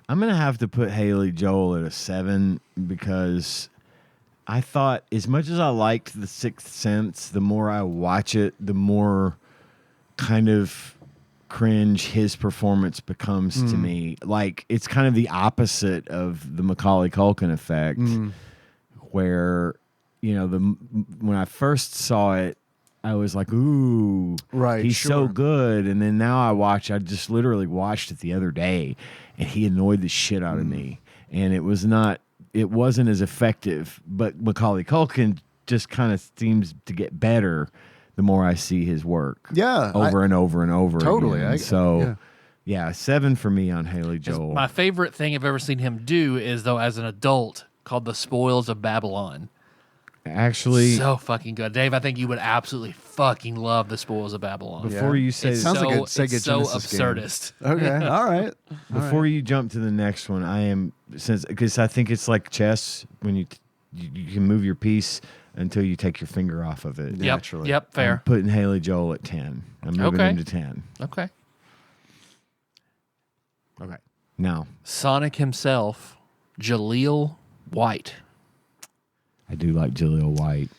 I'm going to have to put Haley Joel at a 7 because I thought, as much as I liked The Sixth Sense, the more I watch it, the more kind of cringe his performance becomes to me. Like, it's kind of the opposite of the Macaulay Culkin effect, where, you know, when I first saw it, I was like, ooh, Right, he's so sure. good. And then now I just literally watched it the other day, and he annoyed the shit out of me. And it wasn't as effective. But Macaulay Culkin just kind of seems to get better the more I see his work. Yeah, Over and over and over Totally, again. yeah. 7 for me on Haley Joel. My favorite thing I've ever seen him do is, though, as an adult, called The Spoils of Babylon. Actually, So fucking good. Dave, I think you would absolutely fucking love The Spoils of Babylon. before you say It's Sounds like a so, Sega it's so Genesis game. absurdist. Okay, all right. Before you jump to the next one, because I think it's like chess when you can move your piece until you take your finger off of it. Naturally. Yep, I'm fair. putting Haley Joel at 10. I'm moving Okay. him to 10. Okay. Okay. Now, Sonic himself, Jaleel White. I do like Jaleel White.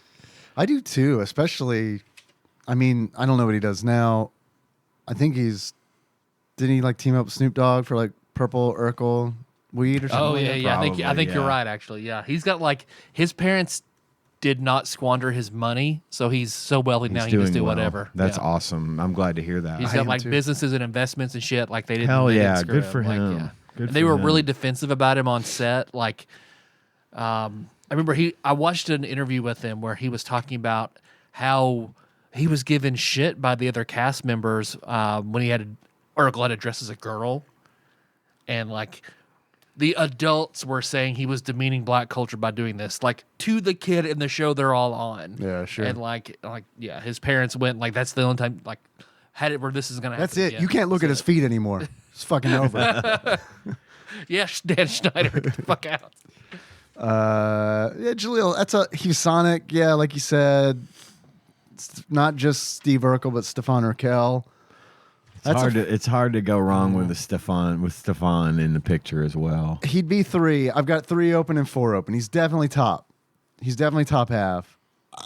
I do too, especially. I mean, I don't know what he does now. I think didn't he like team up with Snoop Dogg for like Purple Urkel weed or something? Oh like yeah, that? yeah. I think Probably, you're yeah. right. Actually, yeah. He's got like his parents did not squander his money, so he's so wealthy now He's he can just doing do well. whatever. That's Yeah. awesome. I'm glad to hear that. He's I got am like too. businesses and investments and shit. Like they didn't. Hell they didn't yeah, screw good him. for Like, him. yeah. Good And they for were him. really defensive about him on set. Like, I remember I watched an interview with him where he was talking about how he was given shit by the other cast members when Urkel had to dress as a girl, and like the adults were saying he was demeaning black culture by doing this, like to the kid in the show they're all on. Yeah, sure. And like yeah, his parents went like that's the only time like had it where this is gonna happen. That's it. again. You can't look at his feet anymore. It's fucking over. Yeah, Dan Schneider, get the fuck out. Yeah, Jaleel. He's Sonic. Yeah, like you said, it's not just Steve Urkel, but Stefan Urkel. It's hard to go wrong with Stefan in the picture as well. He'd be 3. I've got 3 open and 4 open. He's definitely top. He's definitely top half.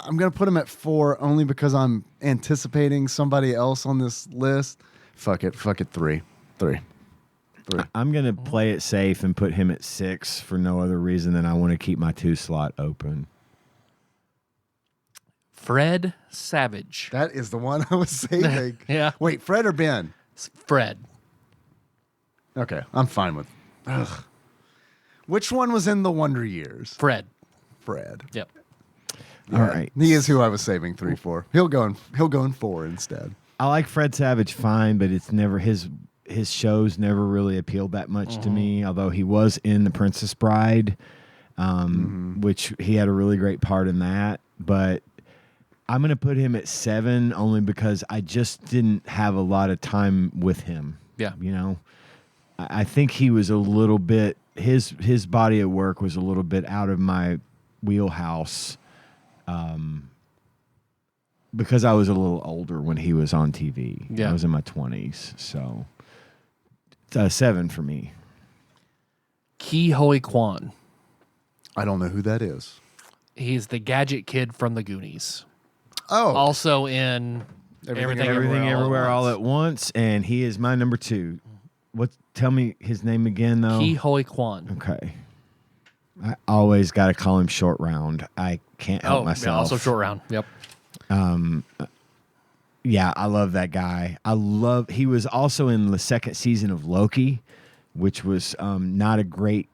I'm gonna put him at 4 only because I'm anticipating somebody else on this list. Fuck it. 3. I'm going to play it safe and put him at 6 for no other reason than I want to keep my 2 slot open. Fred Savage. That is the one I was saving. Yeah. Wait, Fred or Ben? Fred. Okay, I'm fine with. Ugh. Which one was in the Wonder Years? Fred. Fred. Yep. All right. He is who I was saving 3 for. He'll go in 4 instead. I like Fred Savage fine, but it's never his shows never really appealed that much to me, although he was in The Princess Bride, which he had a really great part in that. But I'm going to put him at 7 only because I just didn't have a lot of time with him. Yeah. You know, I think he was a little bit, his body of work was a little bit out of my wheelhouse because I was a little older when he was on TV. Yeah. I was in my 20s. So 7 for me. Ki Hoi Kwan. I don't know who that is. He's the gadget kid from the Goonies. Oh, Also in Everything Everywhere All at Once, and he is my number 2. Tell me his name again, though. Ki Hoi Kwan. Okay. I always got to call him Short Round. I can't help myself. Yeah, also short round. Yep. Yeah, I love that guy. He was also in the 2nd season of Loki, which was not a great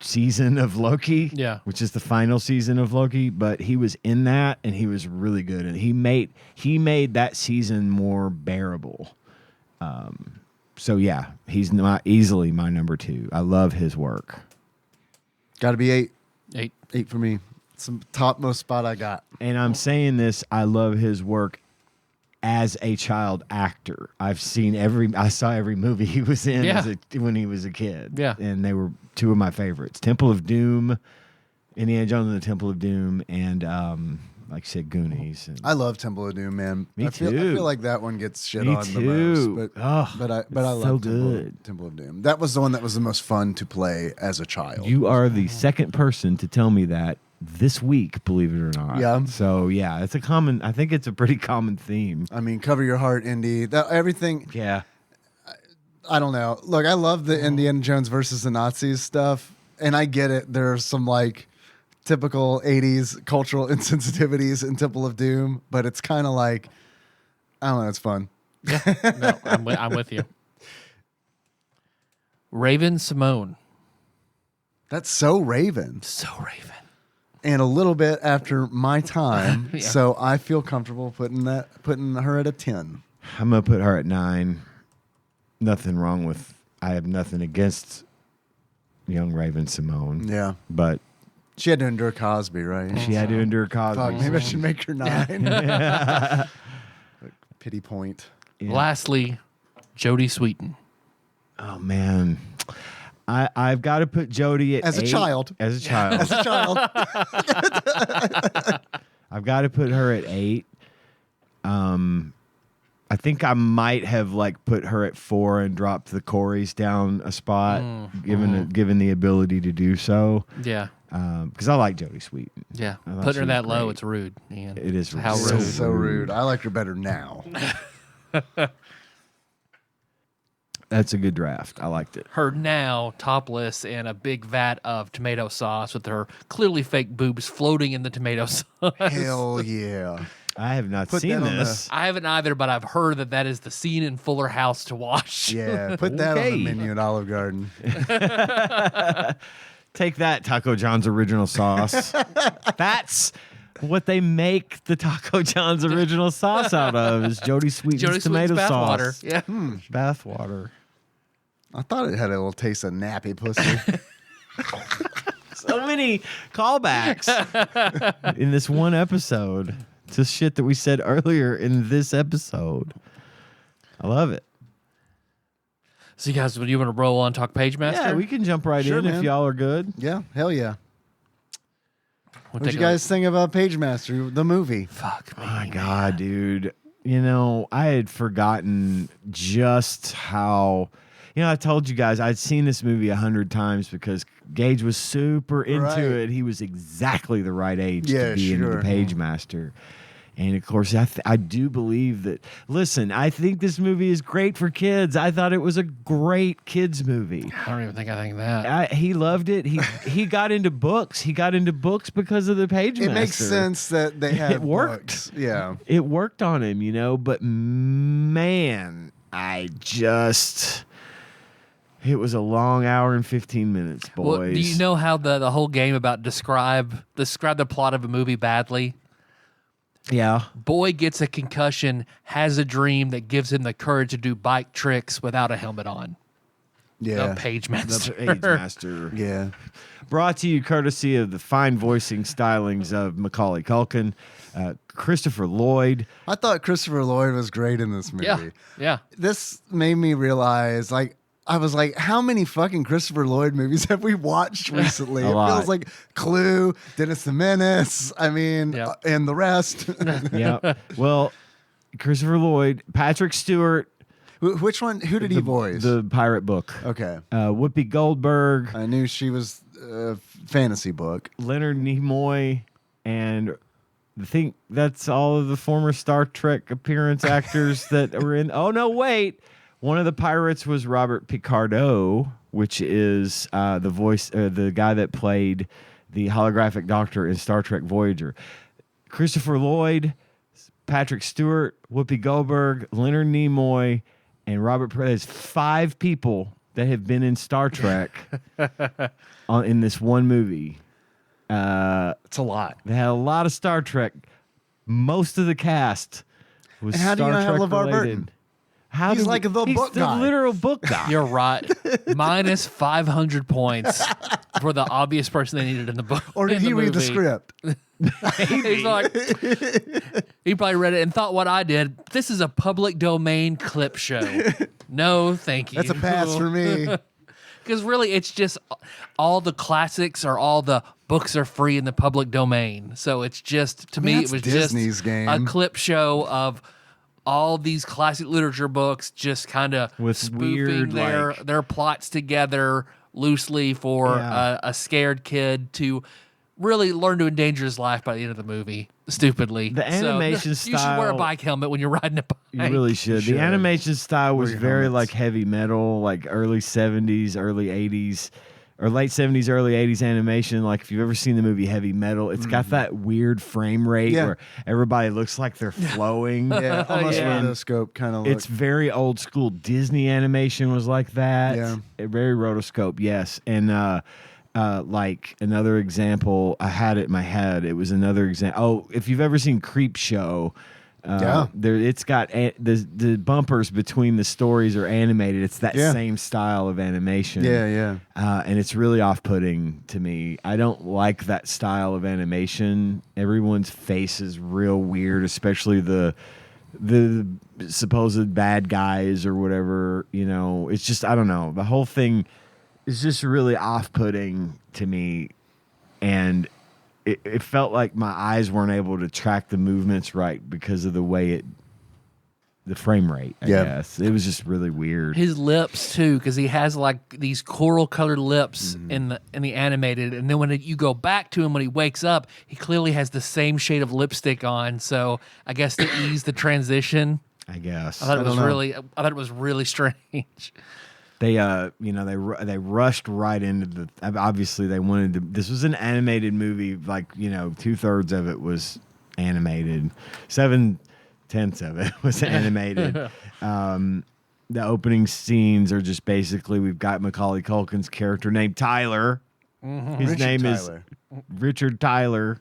season of Loki. Yeah. Which is the final season of Loki, but he was in that and he was really good, and he made that season more bearable. So yeah, he's not easily my number 2. I love his work. got to be 8. 8. 8 for me. It's the topmost spot I got. And I'm saying this, I love his work as a child actor. I saw every movie he was in when he was a kid. Yeah. And they were 2 of my favorites. Temple of Doom, Indiana Jones and the Temple of Doom, and like I said, Goonies. And I love Temple of Doom, man. Me I too. feel like that one gets shit Me on too. the most. But I it's love so Temple, good. Temple of Doom. That was the one that was the most fun to play as a child. You are the second person to tell me that this week, believe it or not. Yeah. So yeah, it's a common. I think it's a pretty common theme. I mean, Cover Your Heart, Indy. Everything. Yeah. I don't know. Look, I love the Indiana Jones versus the Nazis stuff, and I get it. There's some like typical 80s cultural insensitivities in Temple of Doom, but it's kind of like, I don't know, it's fun. No, I'm with you. Raven Simone. That's so Raven. So Raven. And a little bit after my time, Yeah. so I feel comfortable putting her at a 10. I'm gonna put her at 9. Nothing wrong with. I have nothing against young Raven Simone. Yeah. But She had to endure Cosby, right? she had to endure Cosby. Fuck, maybe I should make her 9. Pity point. Yeah. Lastly, Jodie Sweetin. Oh man, I've got to put Jodie at As a 8. child. As a child, As a child. I've got to put her at 8. I think I might have like put her at 4 and dropped the Coreys down a spot, given the ability to do so. Yeah. Because I like Jodie Sweetin. Yeah. I thought Putting she her was that low, great. it's rude. Ian. It is How rude. rude. So rude. I like her better now. That's a good draft. I liked it. Her now topless in a big vat of tomato sauce with her clearly fake boobs floating in the tomato sauce. Hell yeah. I have not Put seen that on this. I haven't either, but I've heard that is the scene in Fuller House to watch. Yeah. Put that on Okay. the menu at Olive Garden. Take that, Taco John's original sauce. That's what they make the Taco John's original sauce out of is Jodie Sweetin's tomato bath sauce. water. Yeah. Bath water. I thought it had a little taste of nappy pussy. So many callbacks in this one episode to shit that we said earlier in this episode. I love it. So you guys, do you want to roll on talk Pagemaster? Yeah, we can jump right Sure, in man. if y'all are good. Yeah. Hell yeah. We'll What'd take you a- guys think about Pagemaster, the movie? Fuck me. Oh my God, dude. You know, I had forgotten just how. You know, I told you guys I'd seen this movie 100 times because Gage was super into Right. it. He was exactly the right age Yeah, to be into sure. the Pagemaster. And of course, I do believe that. Listen, I think this movie is great for kids. I thought it was a great kids movie. I don't even think I think that. He loved it. He got into books. He got into books because of the Pagemaster. It makes sense that they have It worked. books. Yeah. It worked on him, you know, but man, it was a long hour and 15 minutes, boys. Well, do you know how the whole game about describe the plot of a movie badly? Yeah. Boy gets a concussion, has a dream that gives him the courage to do bike tricks without a helmet on. Yeah. The Pagemaster. The Pagemaster. Yeah. Brought to you courtesy of the fine voicing stylings of Macaulay Culkin, Christopher Lloyd. I thought Christopher Lloyd was great in this movie. Yeah, yeah. This made me realize, like, I was like, how many fucking Christopher Lloyd movies have we watched recently? A It lot. feels like Clue, Dennis the Menace, I mean, Yeah. and the rest. Yeah. Well, Christopher Lloyd, Patrick Stewart, Which one? Who did he voice? the pirate book. Okay. Whoopi Goldberg, I knew she was a fantasy book. Leonard Nimoy, and I think that's all of the former Star Trek appearance actors that were in. Oh, no, wait. One of the pirates was Robert Picardo, which is the voice, the guy that played the holographic doctor in Star Trek Voyager. Christopher Lloyd, Patrick Stewart, Whoopi Goldberg, Leonard Nimoy, and Robert. There's 5 people that have been in Star Trek in this one movie. It's a lot. They had a lot of Star Trek. Most of the cast was And how do you Star not have Trek LeVar related. Burton? How He's do like the book the guy. literal book guy. You're right. Minus 500 points for the obvious person they needed in the book. Or did in he read the movie. script? He's like, he probably read it and thought what I did. This is a public domain clip show. No, thank you. That's a pass for me. Because really, it's just all the classics or all the books are free in the public domain. So it's just, to me, it that's was Disney's just game. a clip show of all these classic literature books just kind of With spoofing weird, their plots together loosely for Yeah. a scared kid to really learn to endanger his life by the end of the movie, stupidly. The animation You should wear a style- bike helmet when you're riding a bike. You really should. should. The animation style was your very helmets. like heavy metal, like early 70s, early 80s, or late 70s, early 80s animation. Like if you've ever seen the movie Heavy Metal, it's got that weird frame rate Yeah. where everybody looks like they're flowing. Yeah, almost Yeah. rotoscope kind of look. It's very old school. Disney animation was like that. Yeah. Very rotoscope, yes. And like another example, I had it in my head. It was another example. Oh, if you've ever seen Creep Show, it's got the bumpers between the stories are animated. It's that Yeah. same style of animation. yeah. And it's really off-putting to me. I don't like that style of animation. Everyone's face is real weird, especially the supposed bad guys or whatever. You know, it's just, I don't know. The whole thing is just really off-putting to me, and it felt like my eyes weren't able to track the movements right because of the way the frame rate, I Yeah. guess. It was just really weird. His lips too, because he has like these coral colored lips in the animated, and then when you go back to him when he wakes up, he clearly has the same shade of lipstick on. So I guess to ease the transition, I guess. I thought don't know. I thought it was really strange. They they rushed right into the. Obviously, they wanted to. This was an animated movie. Like 2/3 of it was animated. 7/10 of it was animated. The opening scenes are just basically we've got Macaulay Culkin's character named Tyler. His Richard name Tyler. is Richard Tyler,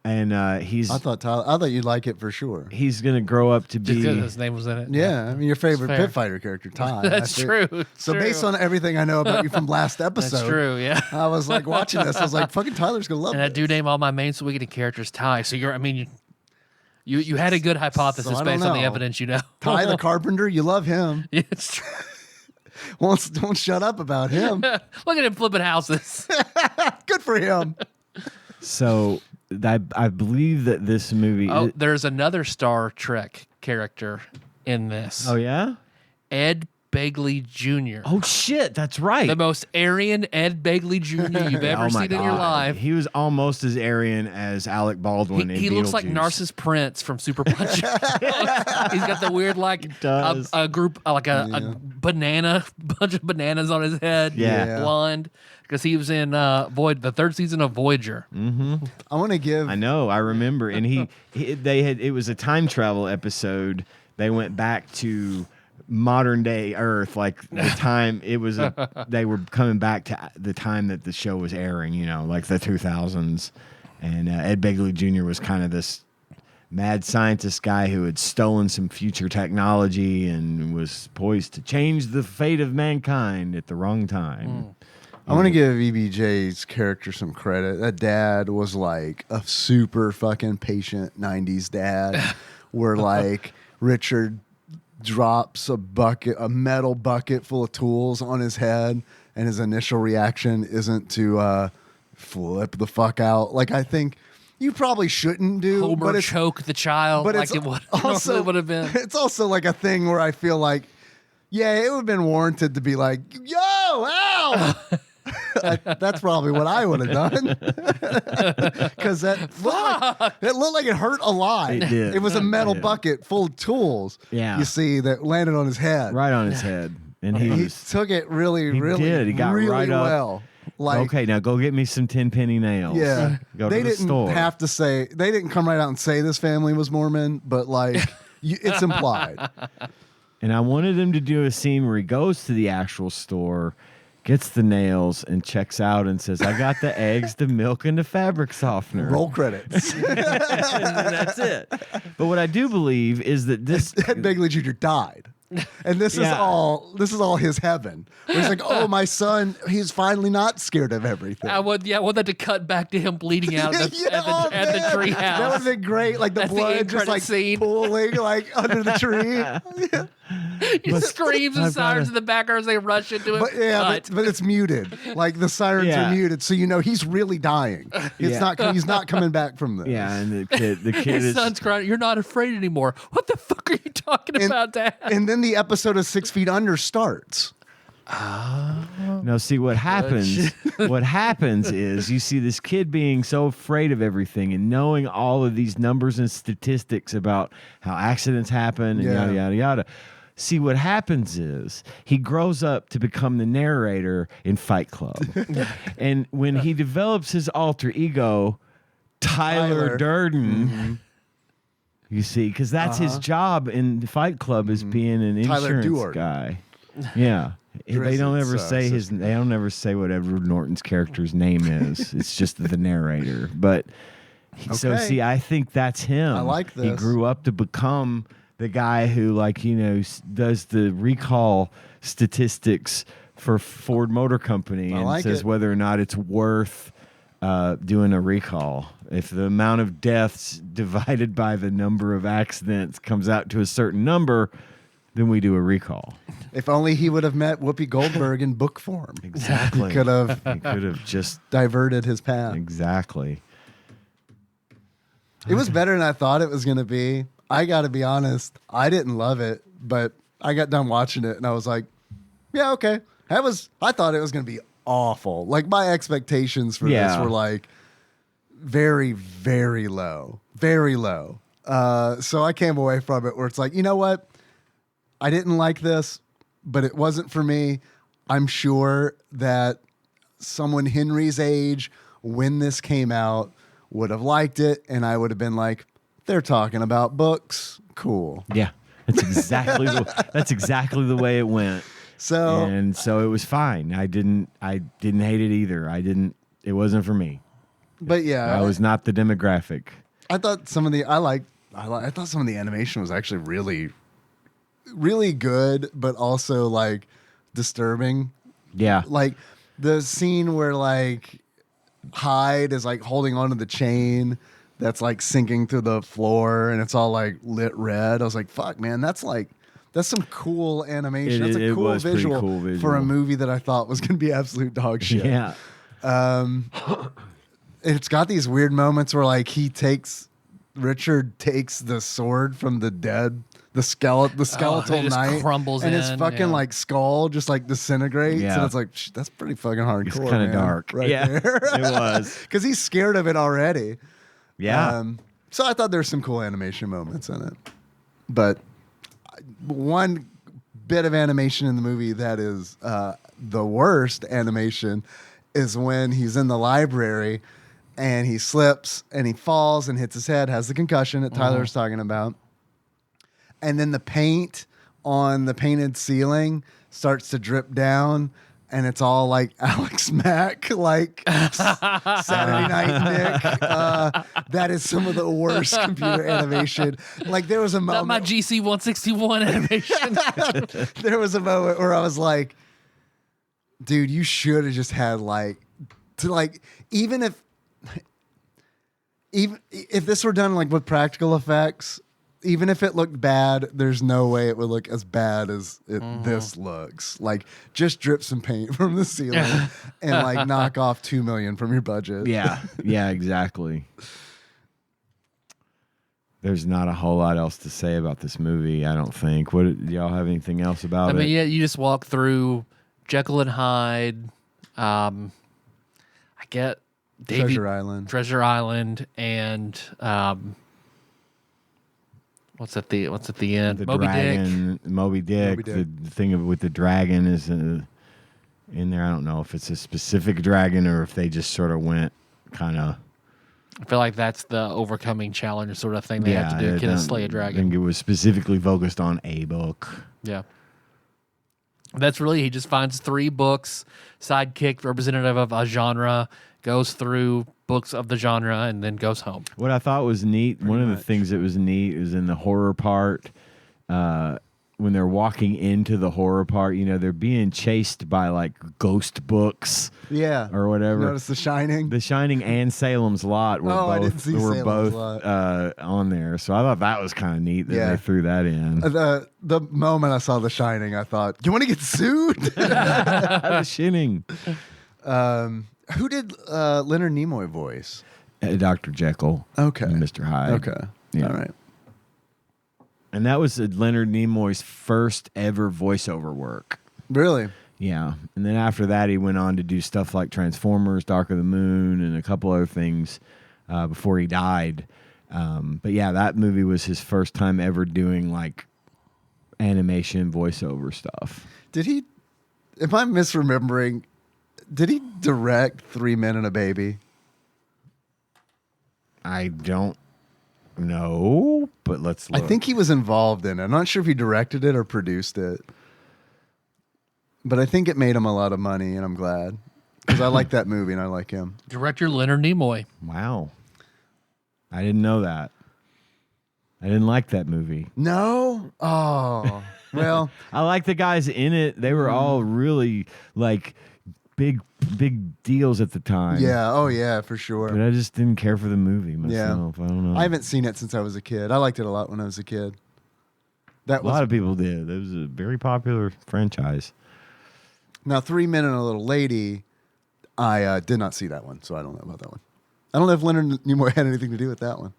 and he's I thought you'd like it for sure. he's gonna grow up to Just because be. his name was in it. Yeah, I mean your favorite fair. pit fighter character, Ty. That's true. So True. based on everything I know about you from last episode, That's true. Yeah. I was like watching this. I was like, "Fucking Tyler's gonna love And I this." do name all my main Swiggity characters Ty. So you had a good hypothesis So I don't based on the know. evidence you know. Ty the Carpenter, you love him. Yeah, it's true. Don't shut up about him. Look at him flipping houses. Good for him. So I believe that this movie. Oh, there's another Star Trek character in this. Oh yeah. Ed Begley Jr. Oh shit, that's right. The most Aryan Ed Begley Jr. you've ever Oh my seen in your God. life. He was almost as Aryan as Alec Baldwin. He in looks like Beetlejuice. Narcissus Prince from Super Punch. He's got the weird does. a group a banana bunch of bananas on his head. Yeah. blonde because he was in the third season of Voyager. I want to give. I know. I remember, and it was a time travel episode. They went back to modern day Earth, like the time it was. They were coming back to the time that the show was airing. Like the 2000s, and Ed Begley Jr. was kind of this mad scientist guy who had stolen some future technology and was poised to change the fate of mankind at the wrong time. I want to give EBJ's character some credit. That dad was like a super fucking patient 90s dad where like Richard drops a metal bucket full of tools on his head and his initial reaction isn't to flip the fuck out. Like I think you probably shouldn't do, Homer but it's choke the child but like it's it would also would have been. It's also like a thing where I feel like, yeah, it would have been warranted to be like, yo, ow. That's probably what I would have done. Because it looked like it hurt a lot. It did. It was a metal did. bucket full of tools. Yeah. You see, that landed on his head. Right on his head, and He took it really, He really, did. He got really right up. well. Like, okay, now go get me some 10-penny nails. yeah, Go they to the didn't store. have to say, they didn't come right out and say this family was Mormon, but like, it's implied. And I wanted him to do a scene where he goes to the actual store, gets the nails, and checks out and says, I got the eggs, the milk, and the fabric softener. Roll credits. And that's it. But what I do believe is that this Ed Begley Jr. died. And this is Yeah. all his heaven. Where he's like, oh, my son, he's finally not scared of everything. I want that to cut back to him bleeding out at the, Oh, at the man. tree That would house. have been great. Like the That's the blood end just credit like scene. pooling like under the tree. He screams and sirens in the background as they rush into it. But it's muted. Like the sirens are muted, so you know he's really dying. He's not coming back from this. Yeah, and the kid His is son's crying. You're not afraid anymore. What the fuck are you talking about, Dad? And then the episode of 6 Feet Under starts. No, see what happens. What happens is you see this kid being so afraid of everything and knowing all of these numbers and statistics about how accidents happen and yada yada yada. See what happens is he grows up to become the narrator in Fight Club, and when he develops his alter ego, Tyler Durden. You see, because that's his job in Fight Club is being an insurance guy. Yeah. They don't ever say They don't ever say what Edward Norton's character's name is. It's just the narrator. But so see, I think that's him. I like this. He grew up to become the guy who, like, you know, does the recall statistics for Ford Motor Company and says whether or not it's worth doing a recall. If the amount of deaths divided by the number of accidents comes out to a certain number, then we do a recall. If only he would have met Whoopi Goldberg in book form. Exactly. He could have just diverted his path. Exactly. It was better than I thought it was going to be. I got to be honest. I didn't love it, but I got done watching it and I was like, yeah, okay. I thought it was going to be awful. Like my expectations for this were like very, very low. Very low. So I came away from it where it's like, you know what? I didn't like this, but it wasn't for me. I'm sure that someone Henry's age, when this came out, would have liked it, and I would have been like, they're talking about books. Cool. Yeah. That's exactly the way it went. So it was fine. I didn't hate it either. It wasn't for me. But yeah. I was not the demographic. I thought some of the I thought some of the animation was actually really really good, but also like disturbing. Yeah. Like the scene where like Hyde is like holding onto the chain that's like sinking through the floor and it's all like lit red. I was like, fuck, man, that's some cool animation. That's a cool visual for a movie that I thought was going to be absolute dog shit. Yeah. It's got these weird moments where like Richard takes the sword from the dead, the skeletal knight, crumbles and his in, fucking like skull just like disintegrates, and it's like that's pretty fucking hardcore. It's kind of dark, right there. It was because he's scared of it already. Yeah. So I thought there's some cool animation moments in it, but one bit of animation in the movie that is the worst animation is when he's in the library and he slips and he falls and hits his head, has the concussion that Tyler was talking about. And then the paint on the painted ceiling starts to drip down and it's all like Alex Mack, like Saturday Night Nick. That is some of the worst computer animation. Like there was a moment. Not my GC 161 animation. There was a moment where I was like, dude, you should have just had even if this were done like with practical effects, even if it looked bad, there's no way it would look as bad as this looks. Like, just drip some paint from the ceiling and like knock off $2 million from your budget. Yeah, yeah, exactly. There's not a whole lot else to say about this movie, I don't think. Do y'all have anything else about it? I mean, yeah, you just walk through Jekyll and Hyde. I get Treasure Island, and what's at the end? Moby Dick. The thing with the dragon is in there. I don't know if it's a specific dragon or if they just sort of went kind of. I feel like that's the overcoming challenge sort of thing they have to do. Can slay a dragon? I think it was specifically focused on a book. Yeah. That's really, he just finds 3 books, sidekick, representative of a genre, goes through books of the genre, and then goes home. What I thought was neat, one of the things that was neat is in the horror part, when they're walking into the horror part, they're being chased by like ghost books Yeah. or whatever. Notice The Shining? The Shining and Salem's Lot were I didn't both see were Salem's both Lot. on there. So I thought that was kind of neat that Yeah. they threw that in. The moment I saw The Shining, I thought, you want to get sued? The Shining. Who did Leonard Nimoy voice? Dr. Jekyll. Okay. And Mr. Hyde. Okay. Yeah. All right. And that was Leonard Nimoy's first ever voiceover work. Really? Yeah. And then after that, he went on to do stuff like Transformers, Dark of the Moon, and a couple other things before he died. But yeah, that movie was his first time ever doing like animation voiceover stuff. Did he, if I'm misremembering, did he direct Three Men and a Baby? I don't know, but let's look. I think he was involved in it. I'm not sure if he directed it or produced it. But I think it made him a lot of money, and I'm glad. Because I like that movie, and I like him. Director Leonard Nimoy. Wow. I didn't know that. I didn't like that movie. No? Oh. Well. I like the guys in it. They were all really like big deals at the time. Yeah. Oh, yeah, for sure. But I just didn't care for the movie myself. I don't know. I haven't seen it since I was a kid. I liked it a lot when I was a kid. That A lot of people did. It was a very popular franchise. Now, Three Men and a Little Lady, I did not see that one, so I don't know about that one. I don't know if Leonard Nimoy had anything to do with that one.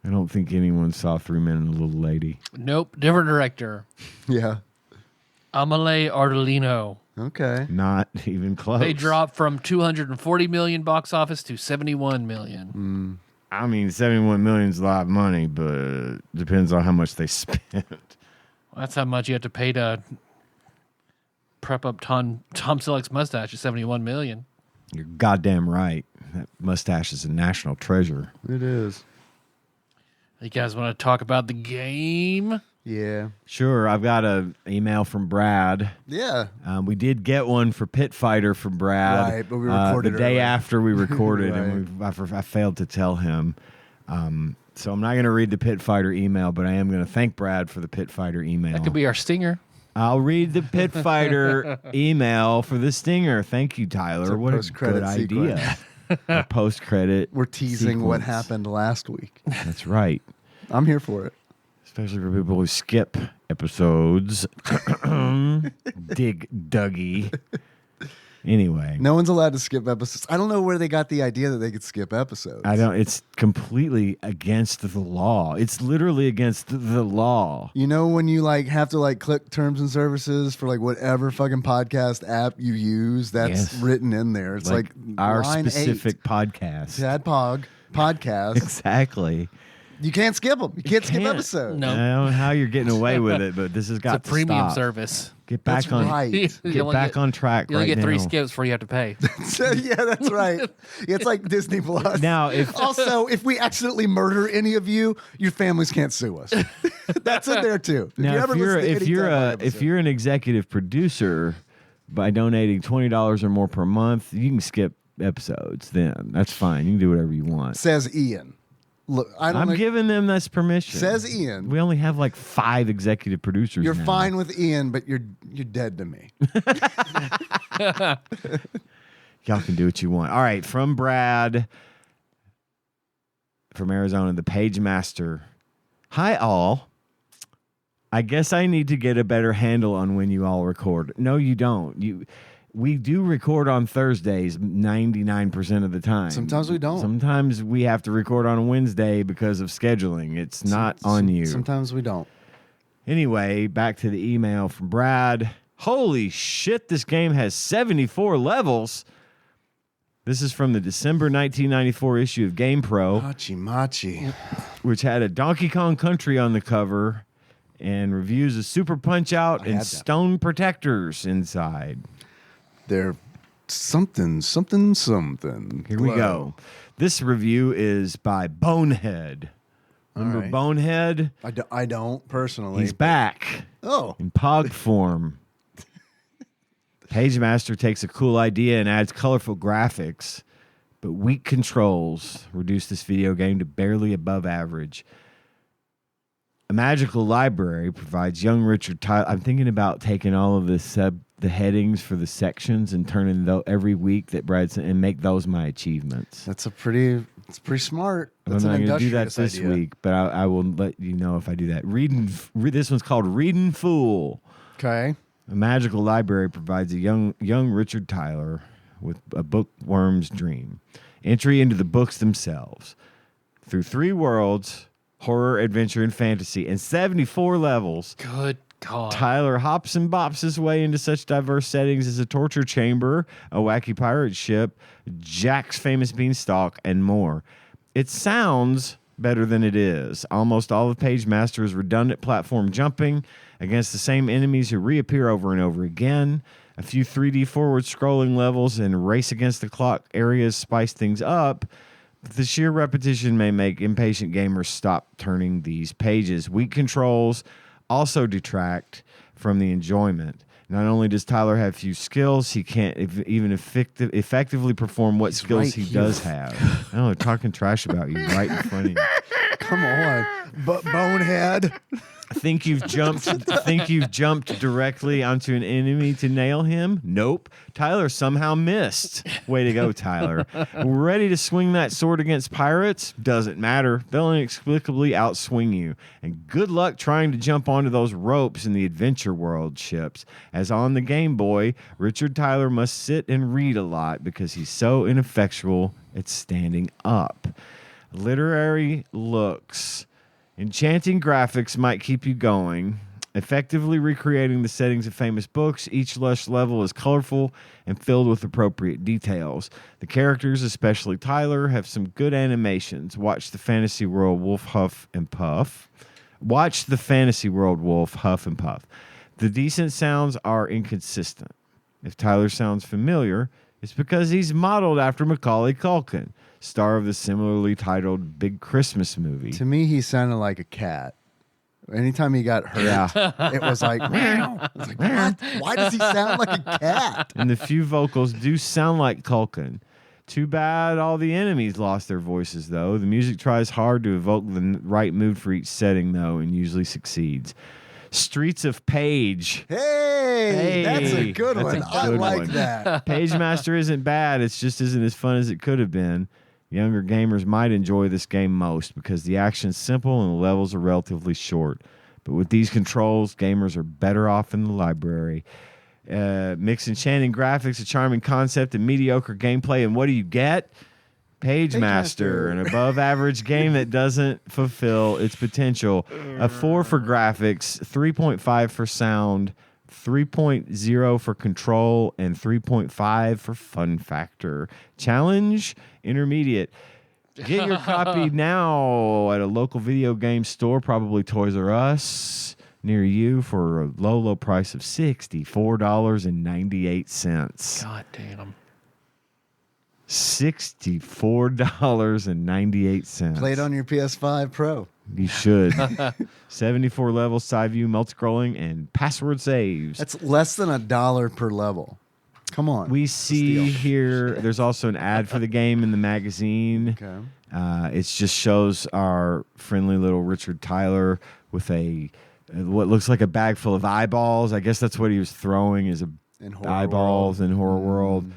I don't think anyone saw Three Men and a Little Lady. Nope, different director. Yeah. Amelie Ardolino. Okay. Not even close. They dropped from 240 million box office to 71 million. I mean, 71 million is a lot of money, but it depends on how much they spent. That's how much you have to pay to prep up Tom Selleck's mustache at 71 million. You're goddamn right. That mustache is a national treasure. It is. You guys want to talk about the game? Yeah. Sure, I've got an email from Brad. Yeah. We did get one for Pit Fighter from Brad. Right, but we recorded the day early. after we recorded, Right. and I failed to tell him. So I'm not going to read the Pit Fighter email, but I am going to thank Brad for the Pit Fighter email. That could be our stinger. I'll read the Pit Fighter email for the stinger. Thank you, Tyler. a What a post-credit good idea. sequence. A post-credit. We're teasing what sequence. happened last week. That's right. I'm here for it. Especially for people who skip episodes. Dig Dougie. Anyway. No one's allowed to skip episodes. I don't know where they got the idea that they could skip episodes. It's completely against the law. It's literally against the law. You know when you have to click terms and services for whatever fucking podcast app you use, that's Yes. written in there. It's like our line specific 8, podcast. TADPOG podcast. Exactly. You can't skip them. You can't skip can't. episodes. No. I don't know how you're getting away with it, but this has got It's a to premium stop. service. Get back That's on right. You Get only back on track You only right get 3 now. skips before you have to pay. So, yeah, that's right. Yeah, it's like Disney Plus. Now, if Also, if we accidentally murder any of you, your families can't sue us. That's in there too. now you ever listen to any TADPOG if episode. you're an executive producer, by donating $20 or more per month, you can skip episodes. Then that's fine. You can do whatever you want. Says Ian. Look, I'm giving them this permission. Says Ian. We only have 5 executive producers. You're now. fine with Ian, but you're dead to me. Y'all can do what you want. All right, from Brad from Arizona, the Pagemaster. Hi, all. I guess I need to get a better handle on when you all record. No, you don't. We do record on Thursdays 99% of the time. Sometimes we don't. Sometimes we have to record on a Wednesday because of scheduling. It's not on you. Sometimes we don't. Anyway, back to the email from Brad. Holy shit, this game has 74 levels. This is from the December 1994 issue of GamePro, Machi. which had a Donkey Kong Country on the cover and reviews of Super Punch-Out had and that. Stone Protectors inside. They're something. Here we go. This review is by Bonehead. Remember right. Bonehead? I don't personally. He's back Oh, in POG form. Pagemaster takes a cool idea and adds colorful graphics, but weak controls reduce this video game to barely above average. A magical library provides young Richard Tyler. I'm thinking about taking all of the headings for the sections and turning every week that Brad's and make those my achievements. It's pretty smart. That's I'm not going to do that industrious this idea. week, but I will let you know if I do that. This one's called Reading Fool. Okay. A magical library provides a young Richard Tyler with a bookworm's dream. Entry into the books themselves. Through 3 worlds, horror, adventure, and fantasy, and 74 levels, Good God. Tyler hops and bops his way into such diverse settings as a torture chamber, a wacky pirate ship, Jack's famous beanstalk, and more. It sounds better than it is. Almost all of Pagemaster is redundant platform jumping against the same enemies who reappear over and over again. A few 3D forward-scrolling levels and race against the clock areas spice things up. The sheer repetition may make impatient gamers stop turning these pages. Weak controls also detract from the enjoyment. Not only does Tyler have few skills, he can't even effectively perform what skills right he here. does have. I know, they're talking trash about you right in front of you. Come on, bonehead. Think you've jumped directly onto an enemy to nail him? Nope. Tyler somehow missed. Way to go, Tyler. Ready to swing that sword against pirates? Doesn't matter. They'll inexplicably outswing you. And good luck trying to jump onto those ropes in the Adventure World ships. As on the Game Boy, Richard Tyler must sit and read a lot because he's so ineffectual at standing up. Literary looks. Enchanting graphics might keep you going. Effectively recreating the settings of famous books, each lush level is colorful and filled with appropriate details. The characters, especially Tyler, have some good animations. Watch the Fantasy World Wolf Huff and Puff. The decent sounds are inconsistent. If Tyler sounds familiar, it's because he's modeled after Macaulay Culkin, star of the similarly titled Big Christmas movie. To me, he sounded like a cat. Anytime he got hurt, it was like, meow. I was like, what? Why does he sound like a cat? And the few vocals do sound like Culkin. Too bad all the enemies lost their voices, though. The music tries hard to evoke the right mood for each setting, though, and usually succeeds. Streets of Page. Hey, that's a good that's one. a I good like one. that. Pagemaster isn't bad. It's just isn't as fun as it could have been. Younger gamers might enjoy this game most because the action's simple and the levels are relatively short. But with these controls, gamers are better off in the library. Mix enchanting graphics, a charming concept, and mediocre gameplay. And what do you get? Pagemaster, an above-average game that doesn't fulfill its potential. A 4 for graphics, 3.5 for sound, 3.0 for control, and 3.5 for fun factor. Challenge, intermediate. Get your copy now at a local video game store, probably Toys R Us, near you for a low, low price of $64.98. God damn. $64.98. Play it on your PS5 Pro. You should. 74 levels, side view, multi-scrolling, and password saves. That's less than $1 per level. Come on. We see here, there's also an ad for the game in the magazine. Okay. It just shows our friendly little Richard Tyler with what looks like a bag full of eyeballs. I guess that's what he was throwing is In Horror eyeballs World. in Horror World.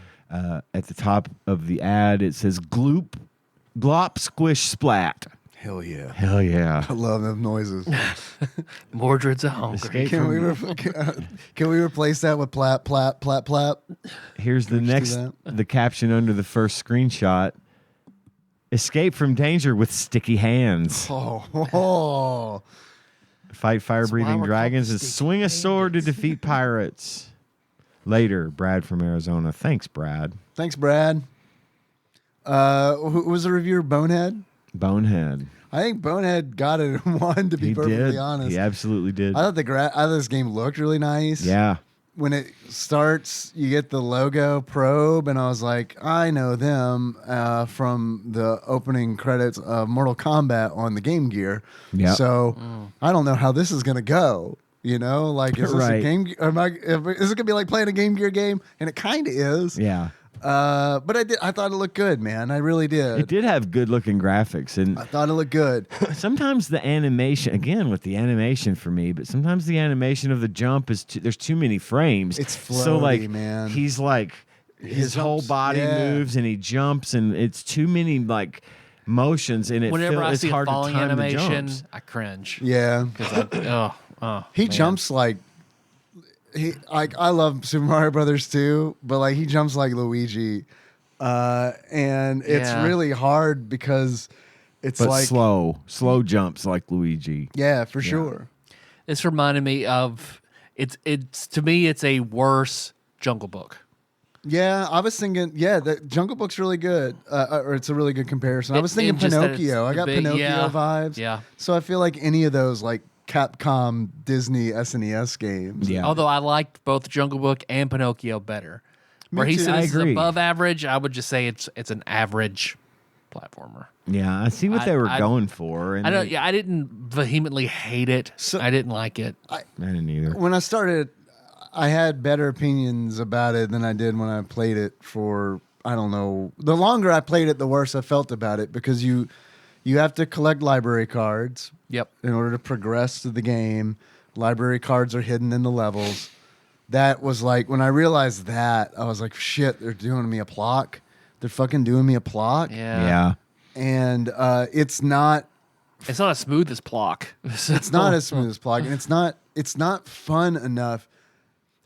At the top of the ad, it says gloop, glop, squish, splat. Hell yeah. Hell yeah. I love them noises. Mordred's a hungry. Escape Can from- we replace that with plap, plap, plap, plap? Here's the Can we next, do the caption under the first screenshot. Escape from danger with sticky hands. Oh. Fight fire-breathing we're dragons called and sticky swing a sword to defeat pirates. Later, Brad from Arizona. Thanks, Brad. Thanks, Brad. Who was the reviewer? Bonehead? Bonehead. I think Bonehead got it in one, to be He perfectly did. honest. He absolutely did. I thought I thought this game looked really nice. Yeah. When it starts, you get the logo probe, and I was like, I know them from the opening credits of Mortal Kombat on the Game Gear. Yep. So I don't know how this is going to go. You know, like, is this Right. a game? Is it going to be like playing a Game Gear game? And it kind of is. Yeah. But I thought it looked good, man. I really did. It did have good looking graphics, and I thought it looked good. sometimes the animation, again with the animation for me, but sometimes the animation of the jump is there's too many frames. It's so like floaty, man. he's like his whole jumps, body yeah. moves and he jumps, and it's too many like motions, and Whenever I it's see a hard to falling time the animation, jumps. I cringe. Yeah. He man. jumps like I love Super Mario Brothers too, but like he jumps like Luigi, and it's Yeah. really hard because it's But like slow jumps like Luigi. yeah, for sure. This reminded me of it's to me it's a worse Jungle Book. Yeah, I was thinking. Yeah, the Jungle Book's really good, or it's a really good comparison. I was thinking just that it's Pinocchio. I got big- Pinocchio yeah. vibes. Yeah. So I feel like any of those like Capcom, Disney, SNES games. Yeah. Although I liked both Jungle Book and Pinocchio better. Where he too. said I this is agree. above average, I would just say it's an average platformer. Yeah, I see what they were going for, and I don't. Yeah, I didn't vehemently hate it. So- I didn't like it. I didn't either. When I started, I had better opinions about it than I did when I played it for, I don't know. The longer I played it, the worse I felt about it because you have to collect library cards Yep. in order to progress to the game. Library cards are hidden in the levels. That was like, when I realized that, I was like, shit, they're doing me a block. They're fucking doing me a block. Yeah. Yeah. And it's not It's not as smooth as Plock. it's not as smooth as plug, and it's not fun enough.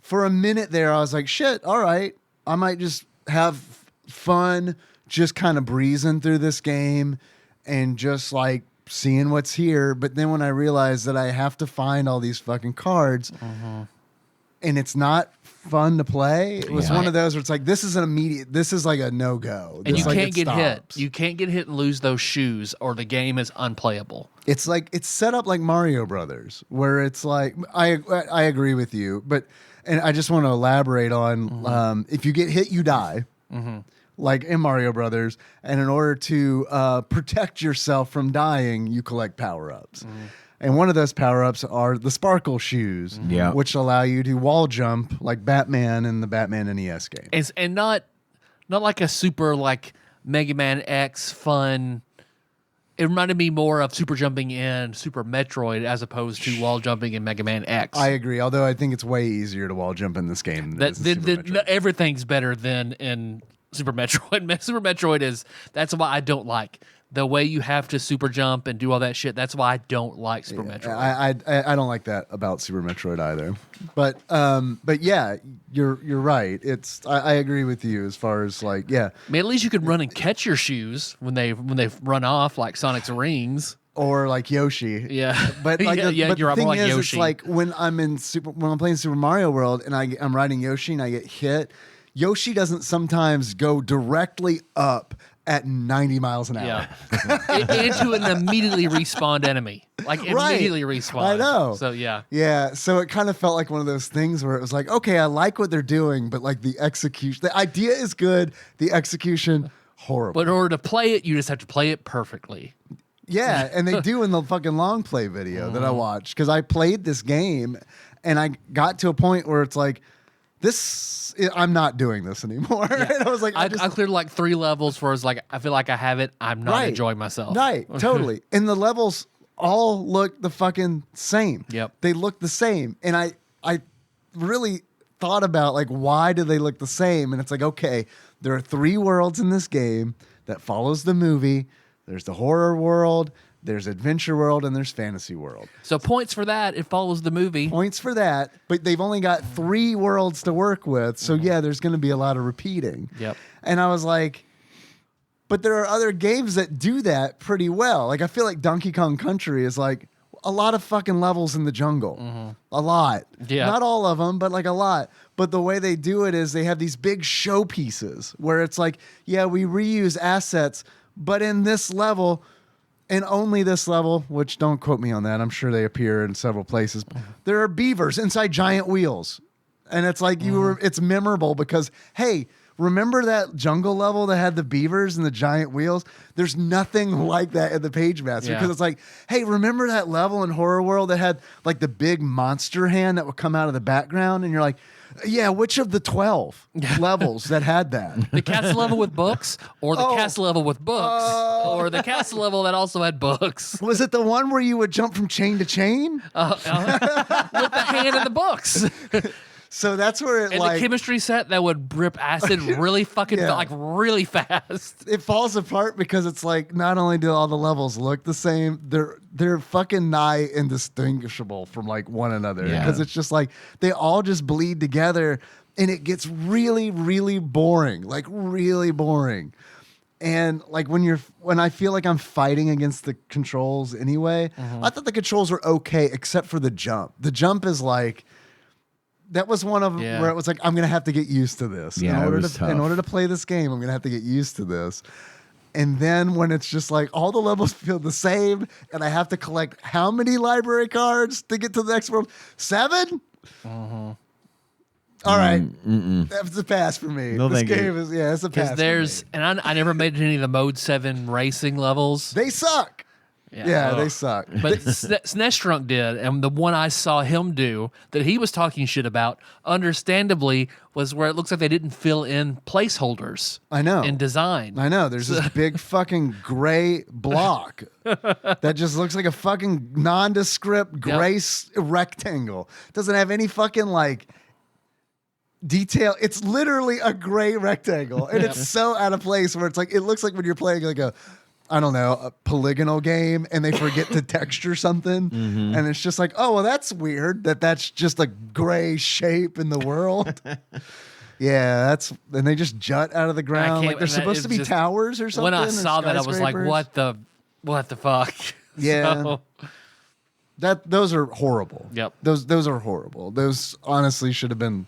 For a minute there, I was like, shit, all right, I might just have fun, just kind of breezing through this game and just like seeing what's here. But then when I realized that I have to find all these fucking cards and it's not fun to play, it was Yeah. one of those where it's like, this is like a no-go. And you This, like, can't it get hit. stops. You can't get hit and lose those shoes, or the game is unplayable. It's like it's set up like Mario Brothers, where it's like I agree with you, but and I just want to elaborate on if you get hit, you die, like in Mario Brothers, and in order to protect yourself from dying, you collect power ups. And one of those power ups are the sparkle shoes, Yeah. which allow you to wall jump like Batman in the Batman NES game. And not like a super like Mega Man X fun. It reminded me more of super jumping in Super Metroid as opposed to wall jumping in Mega Man X. I agree, although I think it's way easier to wall jump in this game than it is in Super Metroid. Everything's better than in Super Metroid. Super Metroid that's why I don't like the way you have to super jump and do all that shit. That's why I don't like Super Metroid. I don't like that about Super Metroid either. But yeah, you're right. I agree with you as far as like yeah, I mean, at least you can run and catch your shoes when they run off like Sonic's rings. or like Yoshi. Yeah, But like yeah, but you're the thing more like is, Yoshi. it's like when I'm playing Super Mario World and I'm riding Yoshi and I get hit. Yoshi doesn't sometimes go directly up at 90 miles an hour. yeah, into an immediately respawned enemy, like Right. immediately respawn. I know. So yeah. Yeah, so it kind of felt like one of those things where it was like, okay, I like what they're doing, but like the execution, the idea is good, the execution horrible. But in order to play it, you just have to play it perfectly. Yeah, and they do in the fucking long play video that I watched because I played this game and I got to a point where it's like, I'm not doing this anymore. And I was like, I cleared like 3 levels where it's like I feel like I have it. I'm not Right. enjoying myself. Right, totally. And the levels all look the fucking same. Yep. They look the same. And I really thought about like why do they look the same? And it's like, okay, there are 3 worlds in this game that follows the movie. There's the horror world, there's adventure world, and there's fantasy world. So points for that. It follows the movie. Points for that, but they've only got 3 worlds to work with. So yeah, there's going to be a lot of repeating. Yep. And I was like, but there are other games that do that pretty well. Like I feel like Donkey Kong Country is like a lot of fucking levels in the jungle. A lot. Yeah. Not all of them, but like a lot. But the way they do it is they have these big showpieces where it's like, yeah, we reuse assets, but in this level and only this level, which don't quote me on that. I'm sure they appear in several places. There are beavers inside giant wheels. And it's like it's memorable because, hey, remember that jungle level that had the beavers and the giant wheels? There's nothing like that in the Pagemaster Yeah. because it's like, hey, remember that level in Horror World that had like the big monster hand that would come out of the background? And you're like, Yeah, which of the 12 levels that had that? The castle level with books, or the castle level with books, or the castle level that also had books. Was it the one where you would jump from chain to chain? With the hand in the books. So that's where it And like the chemistry set that would rip acid really fucking Yeah. like really fast. it falls apart because it's like not only do all the levels look the same, they're fucking nigh indistinguishable from like one another Yeah. because it's just like they all just bleed together and it gets really really boring, like really boring. And like when I feel like I'm fighting against the controls anyway, I thought the controls were okay except for the jump. The jump is like that was one of them Yeah. where it was like I'm gonna have to get used to this Yeah, it was in tough. order to play this game. I'm gonna have to get used to this. And then when it's just like all the levels feel the same, and I have to collect how many library cards to get to the next world? 7. All right, that's a pass for me. No, this thank you. game is it's a pass. Because for there's, me. and I never made it to any of the Mode 7 racing levels. They suck. Yeah, they suck. But Snestrunk did, and the one I saw him do that he was talking shit about, understandably, was where it looks like they didn't fill in placeholders. I know. In design. I know. There's this big fucking gray block that just looks like a fucking nondescript gray rectangle. Doesn't have any fucking like detail. It's literally a gray rectangle, and it's so out of place where it's like it looks like when you're playing like a polygonal game and they forget to texture something, and it's just like, oh well, that's weird that's just a gray shape in the world. Yeah, and they just jut out of the ground like they're supposed to be towers or something. When I or saw that, I was like, skyscrapers. what the fuck? Yeah. So, Those are horrible. Yep. Those are horrible. Those honestly should have been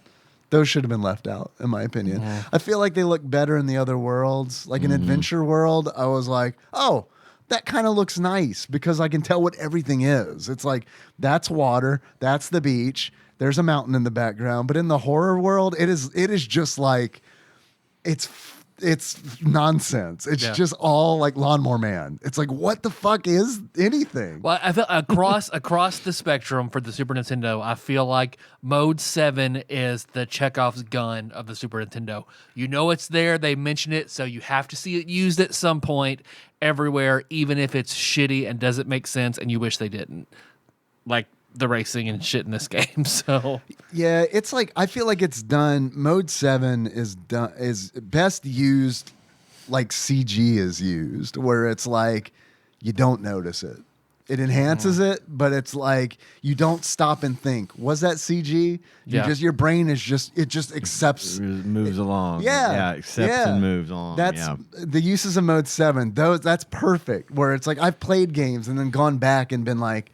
left out, in my opinion. I feel like they look better in the other worlds. Like in Adventure World, I was like, oh, that kind of looks nice because I can tell what everything is. It's like, that's water, that's the beach, there's a mountain in the background. But in the horror world, it is just like, it's nonsense. It's just all like Lawnmower Man. It's like, what the fuck is anything? well, I feel across the spectrum for the Super Nintendo, I feel like Mode 7 is the Chekhov's gun of the Super Nintendo. You know it's there, they mention it, so you have to see it used at some point everywhere, even if it's shitty and doesn't make sense and you wish they didn't. Like the racing and shit in this game. So Yeah, it's like I feel like it's done. Mode 7 is best used like CG is used, where it's like you don't notice it. It enhances it, but it's like you don't stop and think, was that CG? Your brain is just accepts. It moves along. Yeah, accepts yeah. and moves along. That's the uses of Mode 7. That's perfect. Where it's like I've played games and then gone back and been like,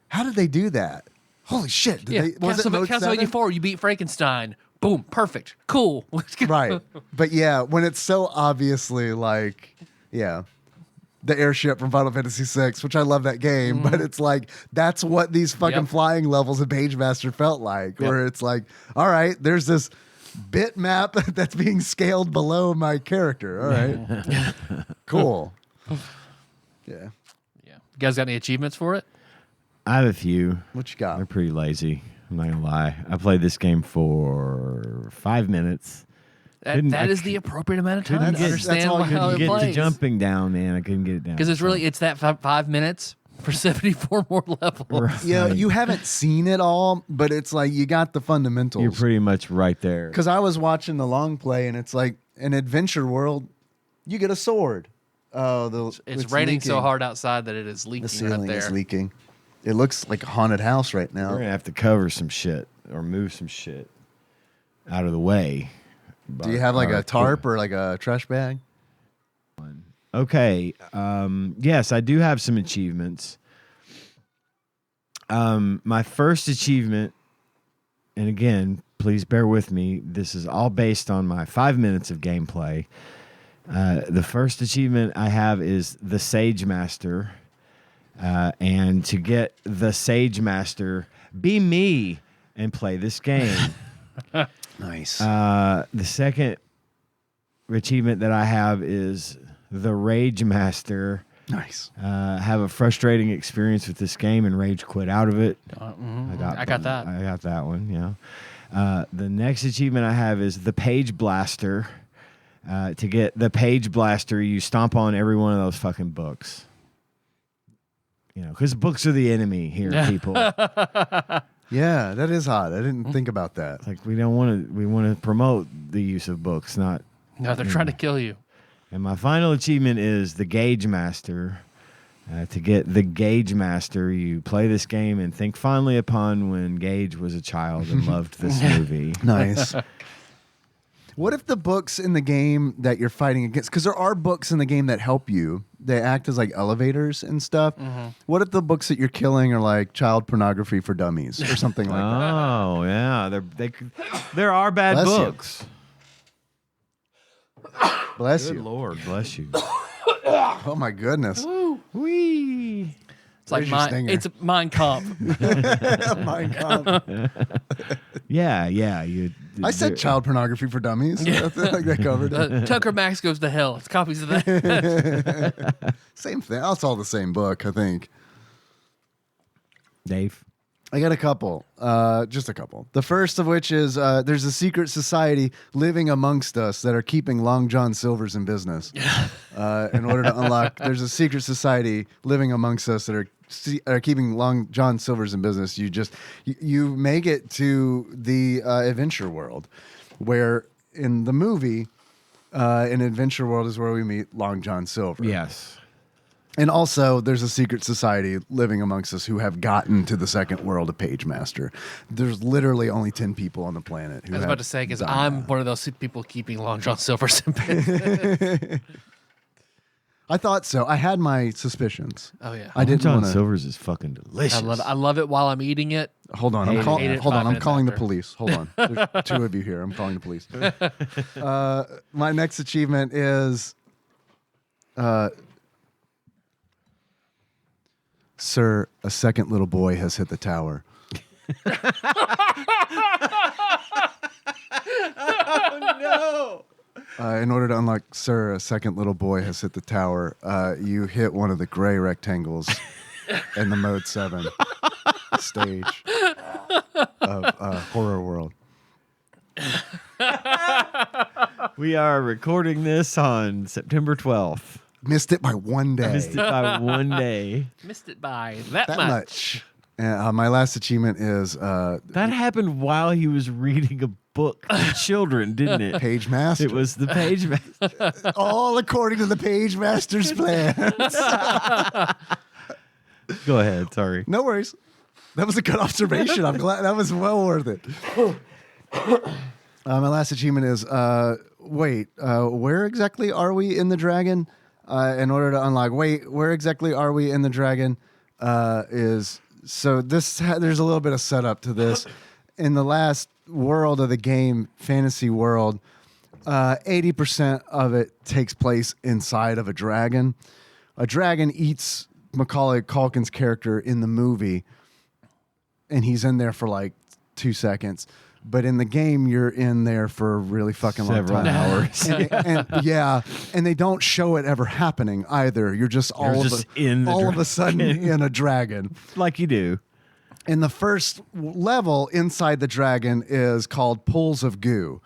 how did they do that? Holy shit! Was it Mode 7? Castlevania 4, you beat Frankenstein. Boom, perfect, cool. Right. But yeah, when it's so obviously like, the airship from Final Fantasy VI, which I love that game, but it's like, that's what these fucking flying levels of Pagemaster felt like, where it's like, all right, there's this bit map that's being scaled below my character. All right. Cool. Yeah. You guys got any achievements for it? I have a few. What you got? They're pretty lazy. I'm not gonna lie. I played this game for 5 minutes. That is the appropriate amount of time to that's understand all you how couldn't it Get to plays. jumping down, man. I couldn't get it down. Because it's that 5 minutes for 74 more levels. Right. Yeah, you haven't seen it all, but it's like you got the fundamentals. You're pretty much right there. Because I was watching the long play, and it's like an Adventure World, you get a sword. Oh, It's raining so leaking. hard outside that it is leaking The ceiling right there. is leaking. It looks like a haunted house right now. We're gonna have to cover some shit or move some shit out of the way. Do you have like a tarp or like a trash bag? Okay. Yes, I do have some achievements. My first achievement, and again, please bear with me, this is all based on my 5 minutes of gameplay. The first achievement I have is the Sage Master. And to get the Sage Master, be me and play this game. Nice. The second achievement that I have is the Rage Master. Nice. Have a frustrating experience with this game and rage quit out of it. I got that. I got that one. Yeah. The next achievement I have is the Page Blaster. To get the Page Blaster, you stomp on every one of those fucking books. You know, because books are the enemy here, people. Yeah, that is odd. I didn't think about that. Like we want to promote the use of books, not. No, they're trying to kill you. And my final achievement is the Gauge Master. To get the Gauge Master, you play this game and think fondly upon when Gage was a child and loved this movie. Nice. What if the books in the game that you're fighting against, because there are books in the game that help you, they act as like elevators and stuff. What if the books that you're killing are like child pornography for dummies or something like that? Oh, yeah. There are bad Bless you. books. Bless Good you. Lord, bless you. Oh my goodness. Wee. It's like Where's your stinger? it's Mein Kampf. My God. Yeah. I said child pornography for dummies. I feel like that covered it. Tucker Max Goes to Hell. It's copies of that. Same thing. That's all the same book, I think. Dave. I got a couple, just a couple. The first of which is there's a secret society living amongst us that are keeping Long John Silver's in business. In order to unlock, there's a secret society living amongst us that are keeping Long John Silver's in business. You make it to the adventure world, where in the movie, in adventure world is where we meet Long John Silver. Yes. And also, there's a secret society living amongst us who have gotten to the second world of Pagemaster. There's literally only 10 people on the planet who I was about to say, because I'm one of those people keeping Long John Silver's in business. I thought so. I had my suspicions. Oh, yeah. I didn't John want to. Silver's is fucking delicious. I love it while I'm eating it. Hold on. Hate I'm it. calling. Hate it Hold 5 on. I'm minutes calling the after. police. Hold on. There's two of you here. I'm calling the police. My next achievement is, sir, a second little boy has hit the tower. No. In order to unlock, sir, a second little boy has hit the tower. You hit one of the gray rectangles in the Mode 7 stage of Horror World. We are recording this on September 12th. Missed it by one day. Missed it by one day. Missed it by that That much. much. And my last achievement is That happened while he was reading a book to children, didn't it? Pagemaster. It was the Page Master. all according to the Pagemaster's plans. Go ahead. Sorry. No worries. That was a good observation. I'm glad that was well worth it. My last achievement is where exactly are we in the dragon? In order to unlock, where exactly are we in the dragon? There's a little bit of setup to this. In the last world of the game, fantasy world, 80% of it takes place inside of a dragon. A dragon eats Macaulay Culkin's character in the movie, and he's in there for like 2 seconds. But in the game, you're in there for a really fucking long Several time. hours. And they don't show it ever happening either. You're just all of a sudden in a dragon. Like you do. And the first level inside the dragon is called Pools of Goo.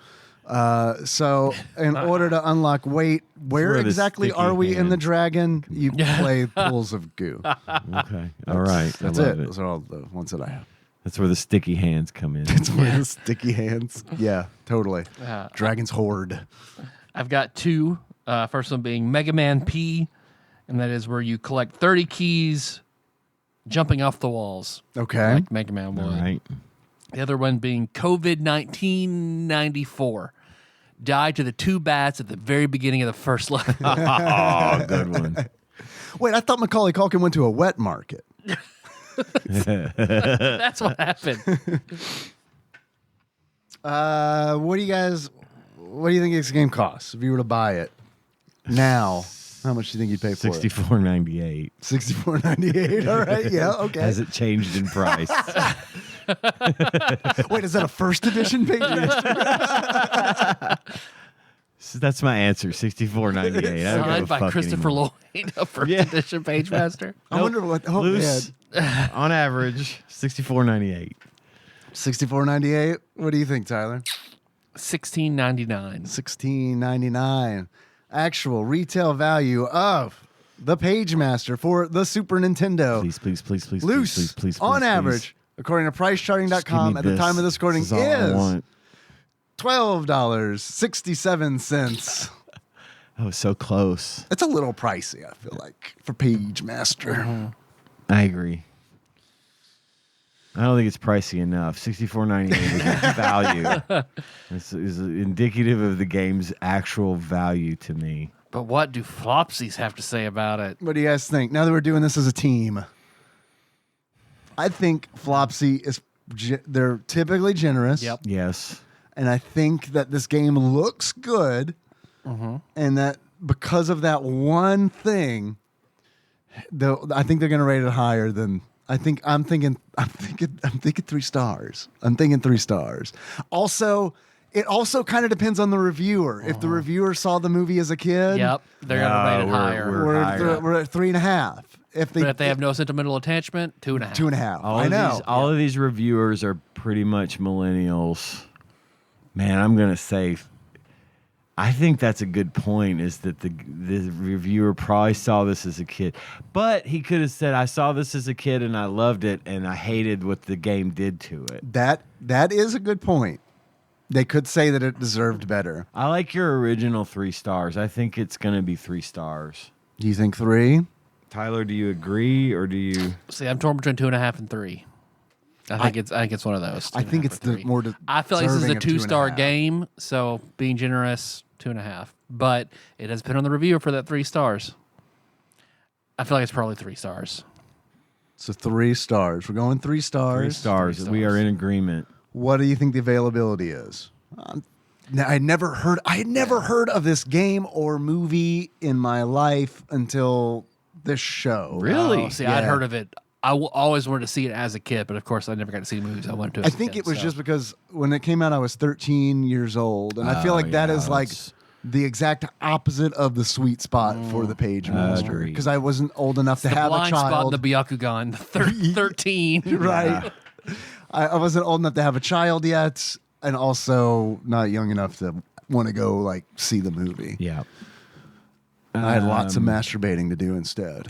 So in order to unlock, where the exactly sticky are we in the hands. dragon? You play Pools of Goo. Okay. All right. That's I it. love it. Those are all the ones that I have. That's where the sticky hands come in. It's one of the sticky hands. Yeah, totally. Dragon's Horde. I've got two. First one being Mega Man P, and that is where you collect 30 keys jumping off the walls. Okay. Like Mega Man would. All right. The other one being COVID-19 94. Die to the two bats at the very beginning of the first level. Oh, good one. Wait, I thought Macaulay Culkin went to a wet market. That's what happened. What do you think this game costs if you were to buy it now? How much do you think you'd pay for it? $64.98. $64.98. All right. Yeah. Okay. Has it changed in price? Wait, is that a first edition page? So that's my answer. $64.98. I don't give a Signed by fuck Christopher anymore. Lloyd, a first Yeah. edition Pagemaster. I wonder what. Oh, Loose, man. on average, $64.98. $64.98. What do you think, Tyler? $16.99. $16.99. Actual retail value of the Pagemaster for the Super Nintendo. Please, Loose, please, on please. average, according to PriceCharting.com, at the time of this recording, This is all I want. $12.67. Oh, so close. It's a little pricey, I feel like, for Pagemaster. I agree. I don't think it's pricey enough. $64.98 is value. This is indicative of the game's actual value to me. But what do Flopsies have to say about it? What do you guys think? Now that we're doing this as a team, I think Flopsy is. They're typically generous. Yep. Yes. And I think that this game looks good, and that because of that one thing, I think they're going to rate it higher than. I'm thinking 3 stars. I'm thinking 3 stars. Also, it also kind of depends on the reviewer. If the reviewer saw the movie as a kid, Yep, they're gonna rate it higher. we're at 3.5. But if they have no sentimental attachment, 2.5. 2.5. All I of know. These, all of these reviewers are pretty much millennials. Man, I'm going to say, I think that's a good point, is that the reviewer probably saw this as a kid. But he could have said, I saw this as a kid and I loved it and I hated what the game did to it. That is a good point. They could say that it deserved better. I like your original 3 stars. I think it's going to be 3 stars. Do you think 3? Tyler, do you agree or do you? See, I'm torn between 2.5 and 3. I think it's one of those. I think 2.5 it's or 3. the more. I feel like this is a deserving of 2-star 2.5. game, so being generous, 2.5. But it has been on the reviewer for that 3 stars. I feel like it's probably 3 stars. So 3 stars. We're going 3 stars. 3 stars. 3 We are stars. in agreement. What do you think the availability is? Now, I had never heard of this game or movie in my life until this show. Really? Oh, see, Yeah. I'd heard of it. I always wanted to see it as a kid, but of course, I never got to see movies. I wanted to. I think it was just because when it came out, I was 13 years old, and I feel Oh, like that yeah, is like that's- the exact opposite of the sweet spot for the Pagemaster, Agreed. because I wasn't old enough to the have a blind spot in child. the Byakugan. 13. Right. I wasn't old enough to have a child yet, and also not young enough to want to go like see the movie. Yeah. I had lots of masturbating to do instead.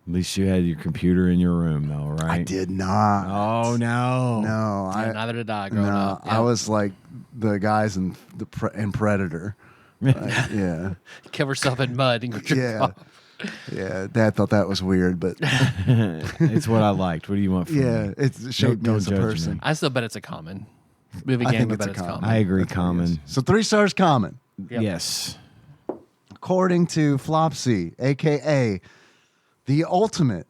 At least you had your computer in your room, though, right? I did not. Oh no! No, Yeah, neither did I growing up. I was like the guys in in Predator. Yeah, Cover yourself in mud and go jerk yeah, off. yeah. Dad thought that was weird, but It's what I liked. What do you want from yeah, me? it shaped me No as a judgment. person. I still bet it's a common movie I game. think I it's bet a it's common. common. I agree. That's what it Common. is. So 3 stars common, Yep. Yes. according to Flopsy, aka the ultimate.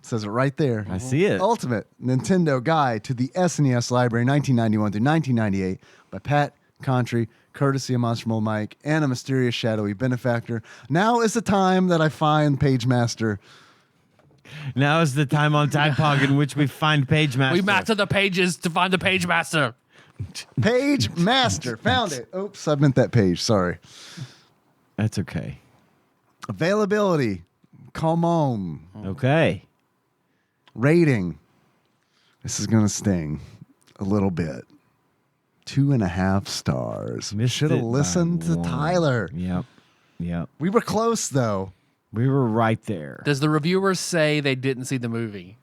It says it right there. I see it. Ultimate Nintendo Guide to the SNES Library 1991 through 1998 by Pat Contry, courtesy of Monster Mole Mike, and a mysterious shadowy benefactor. Now is the time that I find Pagemaster. Now is the time on TADPOG in which we find Pagemaster. We mapped to the pages to find the Pagemaster. Pagemaster. Found it. Oops, I meant that page. Sorry. That's okay. Availability. Come on. Okay. Rating. This is going to sting a little bit. 2.5 stars. Missed Should have it by listened to 1. Tyler. Yep. Yep. We were close, though. We were right there. Does the reviewer say they didn't see the movie?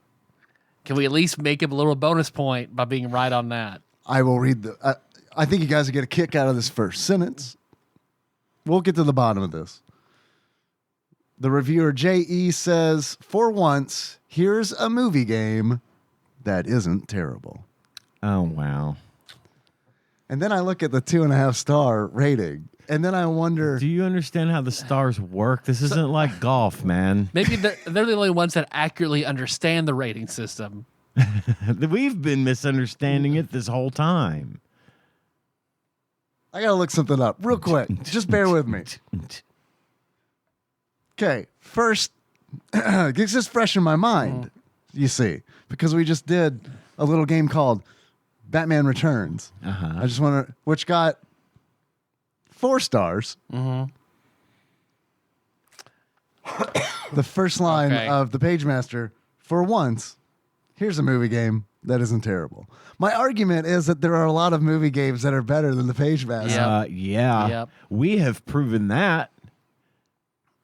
Can we at least make him a little bonus point by being right on that? I will read the. I think you guys will get a kick out of this first sentence. We'll get to the bottom of this. The reviewer J.E. says, for once, here's a movie game that isn't terrible. Oh wow. And then I look at the 2.5 star rating, and then I wonder. Do you understand how the stars work? This isn't like golf, man. Maybe they're the only ones that accurately understand the rating system. We've been misunderstanding it this whole time. I gotta look something up real quick. Just bear with me. Okay, first, it's just fresh in my mind, you see, because we just did a little game called Batman Returns. Uh-huh. I just want to, which got 4 stars. The first line Okay. of the Pagemaster, for once, here's a movie game that isn't terrible. My argument is that there are a lot of movie games that are better than the Pagemaster. Yeah. Yeah. Yep. We have proven that.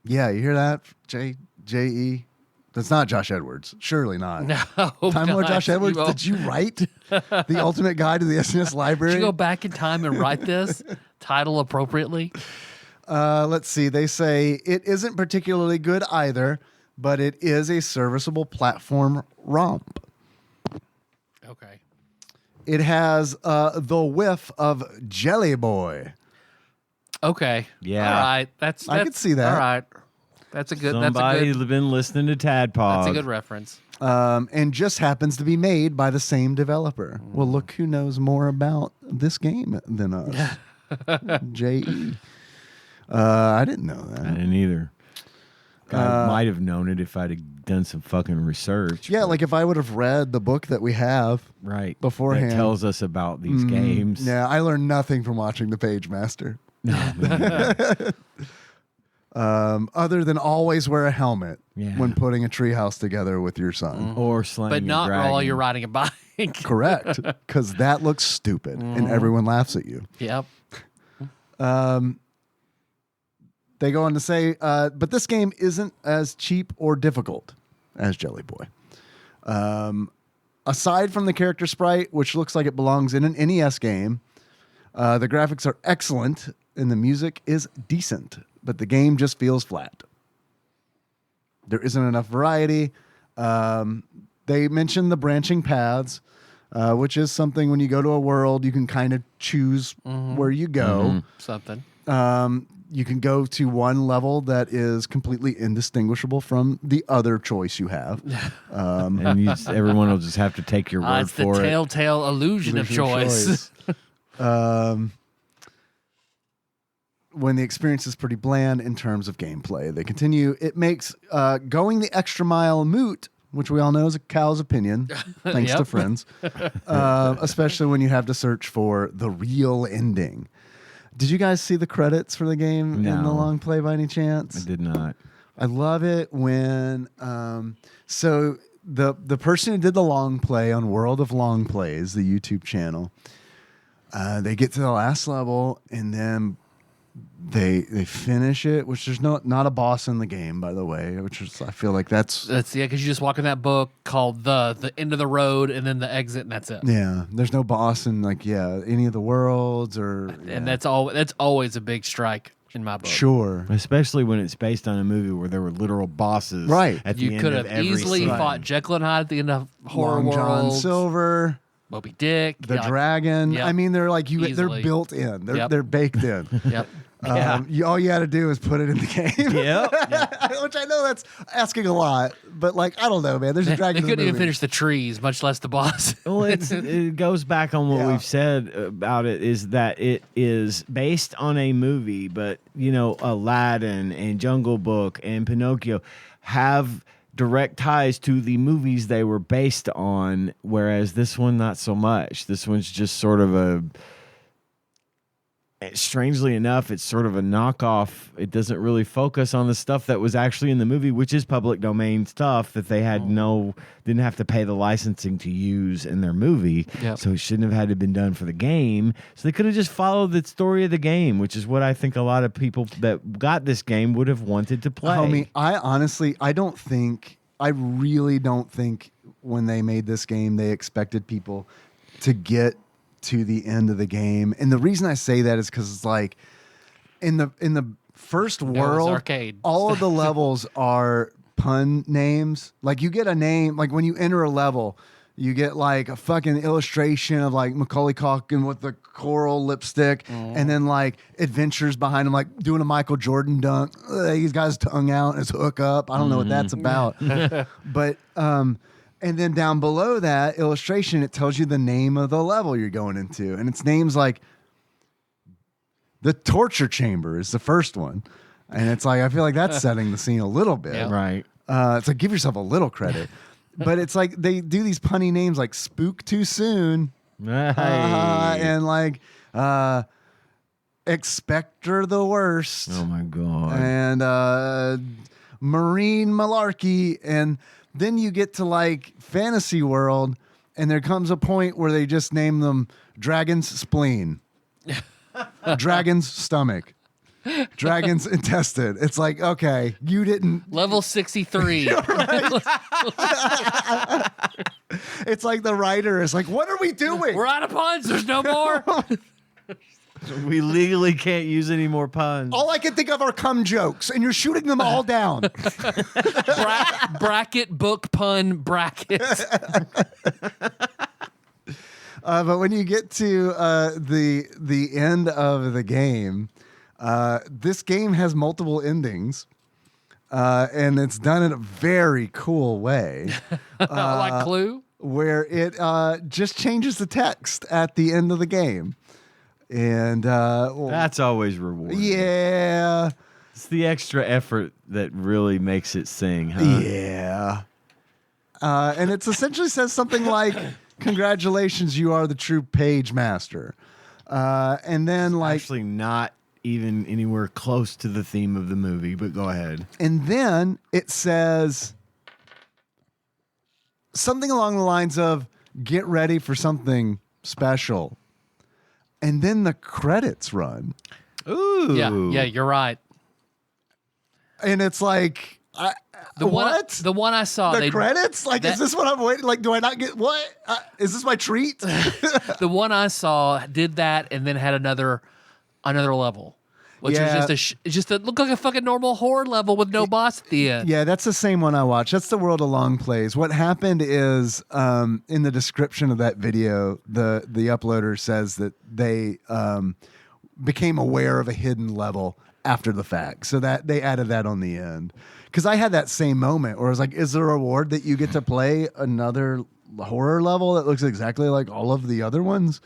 Yeah, you hear that, J.E.? That's not Josh Edwards. Surely not. No. Time Lord not. Josh Edwards, You did you write The Ultimate Guide to the SNES Library? Did you go back in time and write this title appropriately? Let's see. They say it isn't particularly good either, but it is a serviceable platform romp. Okay. It has the whiff of Jelly Boy. Okay. Yeah. All right. That's I could see that. All right. That's a good. Somebody's That's been listening to TADPOG. a good reference. And just happens to be made by the same developer. Well, look who knows more about this game than us. J.E. I didn't know I that. didn't either. I might have known it if I'd have done some fucking research. Yeah, but- like if I would have read the book that we have. right beforehand. that tells us about these games. Yeah, I learned nothing from watching the Pagemaster. Other than always wear a helmet Yeah. when putting a treehouse together with your son. Or slaying But a not dragon. while you're riding a bike. Correct, because that looks stupid and everyone laughs at you. Yep. They go on to say, but this game isn't as cheap or difficult as Jelly Boy. Aside from the character sprite, which looks like it belongs in an NES game, the graphics are excellent and the music is decent, but the game just feels flat. There isn't enough variety. They mentioned the branching paths, which is something when you go to a world, you can kind of choose where you go. Something. You can go to one level that is completely indistinguishable from the other choice you have. And everyone will just have to take your word It's the for it. telltale illusion of choice. When the experience is pretty bland in terms of gameplay. They continue, it makes going the extra mile moot, which we all know is a cow's opinion, thanks to Yep. friends, especially when you have to search for the real ending. Did you guys see the credits for the game in the No. long play by any chance? I did not. I love it when so the person who did the long play on World of Long Plays, the YouTube channel, they get to the last level and then they finish it, which there's not a boss in the game, by the way, which is I feel like that's That's because you just walk in that book called the end of the road and then the exit and that's it. yeah, there's no boss in any of the worlds or And that's always a big strike in my book. sure. Especially when it's based on a movie where there were literal bosses. Right. At the You end could of have every easily scene. fought Jekyll and Hyde at the end of Horror Long John World, Silver, Moby Dick, the yeah, like- dragon. Yep. I mean, they're like they're Easily. built in. Yep. They're baked in. Yep. Yeah. All you got to do is put it in the game. Yep. Which I know that's asking a lot, but like I don't know, man. There's a They dragon. couldn't in the even movie. finish the trees, much less the boss. Well, it goes back on what Yeah. we've said about it is that it is based on a movie, but Aladdin and Jungle Book and Pinocchio have direct ties to the movies they were based on, whereas this one not so much. This one's just sort of strangely enough, it's sort of a knockoff. It doesn't really focus on the stuff that was actually in the movie, which is public domain stuff that they had didn't have to pay the licensing to use in their movie. Yep. So it shouldn't have had to been done for the game. So they could have just followed the story of the game, which is what I think a lot of people that got this game would have wanted to play. Homie, I really don't think when they made this game they expected people to get to the end of the game. And the reason I say that is because it's like in the first world, arcade. all of the levels are pun names. Like you get a name, like when you enter a level, you get like a fucking illustration of like Macaulay Culkin with the coral lipstick, and then like adventures behind him, like doing a Michael Jordan dunk. He's got his tongue out and his hook up. I don't know what that's about, but and then down below that illustration, it tells you the name of the level you're going into, and its name's like the torture chamber is the first one, and it's like I feel like that's setting the scene a little bit. Yeah. right. It's like give yourself a little credit. But it's like they do these punny names like Spook Too Soon and like Expector the Worst Oh my god. and Marine Malarkey. And then you get to like Fantasy World and there comes a point where they just name them Dragon's Spleen, Dragon's Stomach, Dragon's Intestine. It's like, okay, you didn't. Level 63. It's like the writer is like, what are we doing? We're out of puns. There's no more. We legally can't use any more puns. All I can think of are cum jokes, and you're shooting them all down. Bracket book pun bracket. But when you get to the end of the game, this game has multiple endings, and it's done in a very cool way. Like Clue? Where it just changes the text at the end of the game. And That's always rewarding. yeah. It's the extra effort that really makes it sing, huh? Yeah. And it essentially says something like, congratulations, you are the true Pagemaster. And then like Actually not even anywhere close to the theme of the movie, but go ahead. and then it says something along the lines of, get ready for something special. And then the credits run. Ooh. Yeah, you're right. And it's like, what? The one I saw. The credits? Like, is this what I'm waiting? Like, do I not get what? Is this my treat? The one I saw did that and then had another level, which Yeah. was just a looked like a fucking normal horror level with no boss at the end. Yeah, that's the same one I watched. That's the World of Long Plays. What happened is, in the description of that video, the uploader says that they became aware of a hidden level after the fact, so that they added that on the end. Because I had that same moment where I was like, is there a reward that you get to play another horror level that looks exactly like all of the other ones?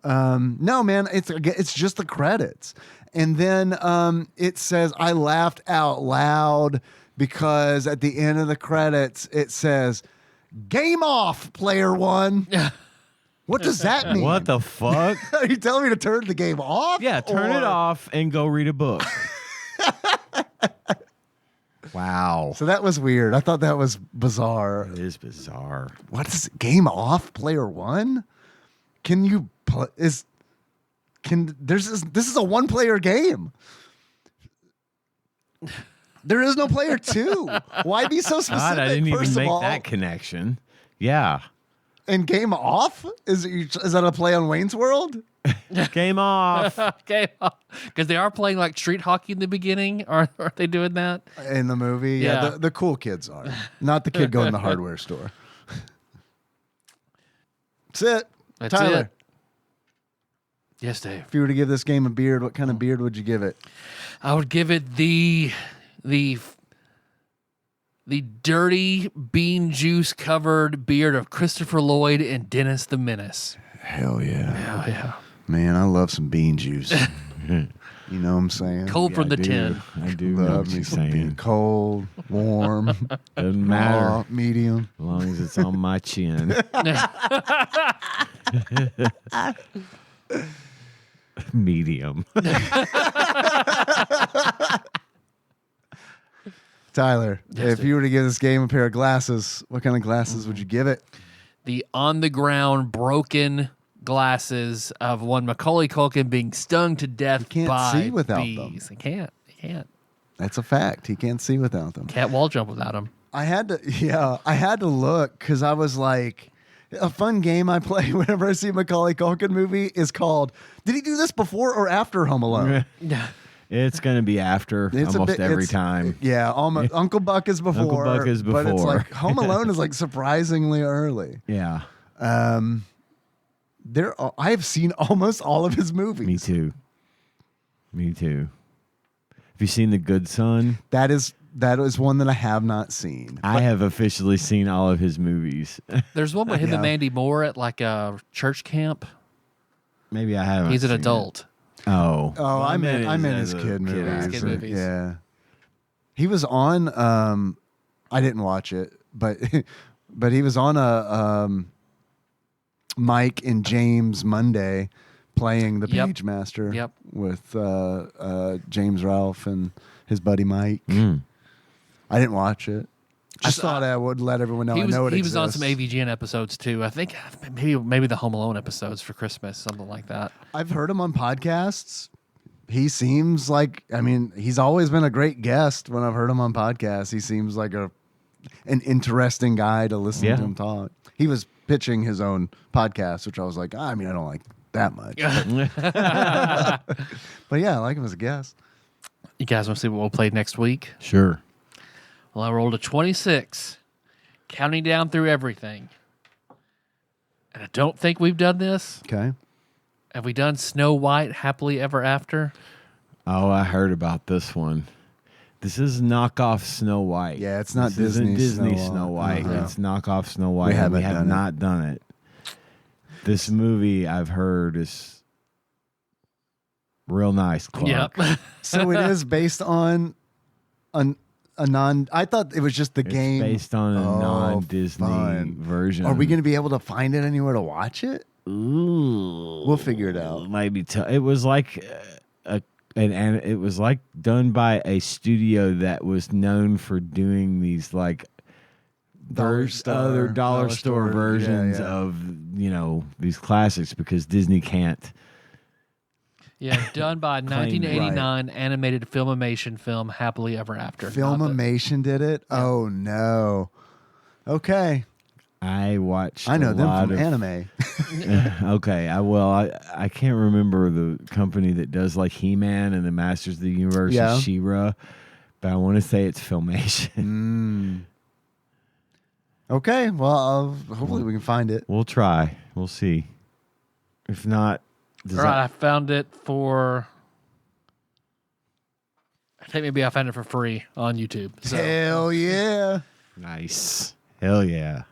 No, man, it's just the credits. And then it says, I laughed out loud because at the end of the credits, it says, game off, player one. What does that mean? What the fuck? Are you telling me to turn the game off? Yeah, turn it Or- off and go read a book. Wow. So that was weird. I thought that was bizarre. It is bizarre. What is game off, player one? Can you this is a one player game. There is no player two. Why be so specific? God, I didn't even first make of all? that connection. Yeah. And game off? Is that a play on Wayne's World? Game off. Okay, because they are playing like street hockey in the beginning. Are they doing that? In the movie? Yeah. The cool kids are. Not the kid going to the hardware store. That's it. That's Tyler, it. Yes, Dave. if you were to give this game a beard, what kind of beard would you give it? I would give it the dirty bean juice covered beard of Christopher Lloyd and Dennis the Menace. Hell yeah. Oh yeah, Man, I love some bean juice. You know what I'm saying? cold Yeah, from the I do. tin. I do know what Love me you're some bean. saying. Cold, warm, Doesn't matter. raw, medium. As long as it's on my chin. Medium. Tyler, Yes, if Dave. you were to give this game a pair of glasses, what kind of glasses would you give it? The on the ground broken glasses of one Macaulay Culkin being stung to death can't by see without bees. them. He can't. He can't. That's a fact. He can't see without them. Can't wall jump without them. I had to look because I was like, a fun game I play whenever I see a Macaulay Culkin movie is called, did he do this before or after Home Alone? It's going to be after It's a almost bit- every it's- time. Yeah, almost, Uncle Buck is before. Uncle Buck is But it's before. like Home Alone is like surprisingly early. Yeah. I have seen almost all of his movies. Me too. Me too. Have you seen The Good Son? That is one that I have not seen. I have officially seen all of his movies. There's one with him Yeah. and Mandy Moore at like a church camp. Maybe I haven't. He's an seen adult. it. Oh. Oh, Well, I meant as his a kid movies. Kid movies. Yeah, he was on. I didn't watch it, but but he was on a Mike and James Monday playing the Yep. Pagemaster. Yep. With James Ralph and his buddy Mike. Mm. I didn't watch it. Just thought I would let everyone know. He was, I know it he exists. was on some AVGN episodes too. I think maybe the Home Alone episodes for Christmas, something like that. I've heard him on podcasts. He seems like, I mean, he's always been a great guest when I've heard him on podcasts. He seems like an interesting guy to listen to him talk. He was pitching his own podcast, which I was like, I mean, I don't like that much. But yeah, I like him as a guest. You guys want to see what we'll play next week? Sure. Well, I rolled a 26, counting down through everything. And I don't think we've done this. Okay. Have we done Snow White Happily Ever After? Oh, I heard about this one. This is knockoff Snow White. Yeah, it's not This Disney isn't Disney Snow Snow White. White. Uh-huh. It's knockoff Snow White. We haven't have done it. not done it. This movie I've heard is real nice, Clark. Yep. So it is based on a non. I thought it was just the It's game. based on a Oh, non-Disney fun. version. Are we going to be able to find it anywhere to watch it? Ooh, We'll figure it out. Maybe it was like and it was like done by a studio that was known for doing these like other dollar store versions of these classics because Disney can't. Yeah, done by 1989 animated filmation film Happily Ever After. Filmation did it? Oh, no. Okay. I watched. I know a them lot from of, anime. Okay, I can't remember the company that does like He-Man and the Masters of the Universe Yeah. and She-Ra, but I want to say it's Filmation. Okay. Well, hopefully we can find it. We'll try. We'll see. If not, All right, I found it for. I think maybe I found it for free on YouTube. So, Hell yeah. nice. Hell yeah.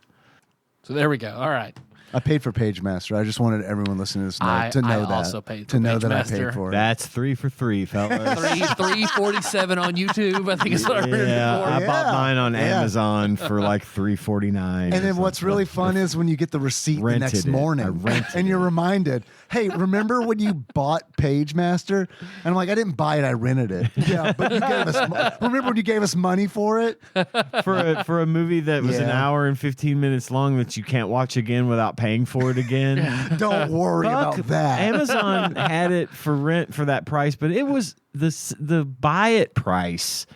so there we go. All right. I paid for Pagemaster. I just wanted everyone listening to this to know I that. also paid to for know that I Pagemaster. paid for it. That's 3 for 3, fellas. 347 on YouTube. I think it's what I rented it Yeah, I for. bought mine on Yeah. Amazon for like $3.49. And then what's really fun is when you get the receipt the Rented next it. morning I rented and you're reminded, hey, remember when you bought Pagemaster? And I'm like, I didn't buy it, I rented it. Yeah, but you gave us remember when you gave us money for it? for a movie that was an Yeah. hour and 15 minutes long that you can't watch again without paying for it again. Don't worry Fuck, about that. Amazon had it for rent for that price, but it was the buy it price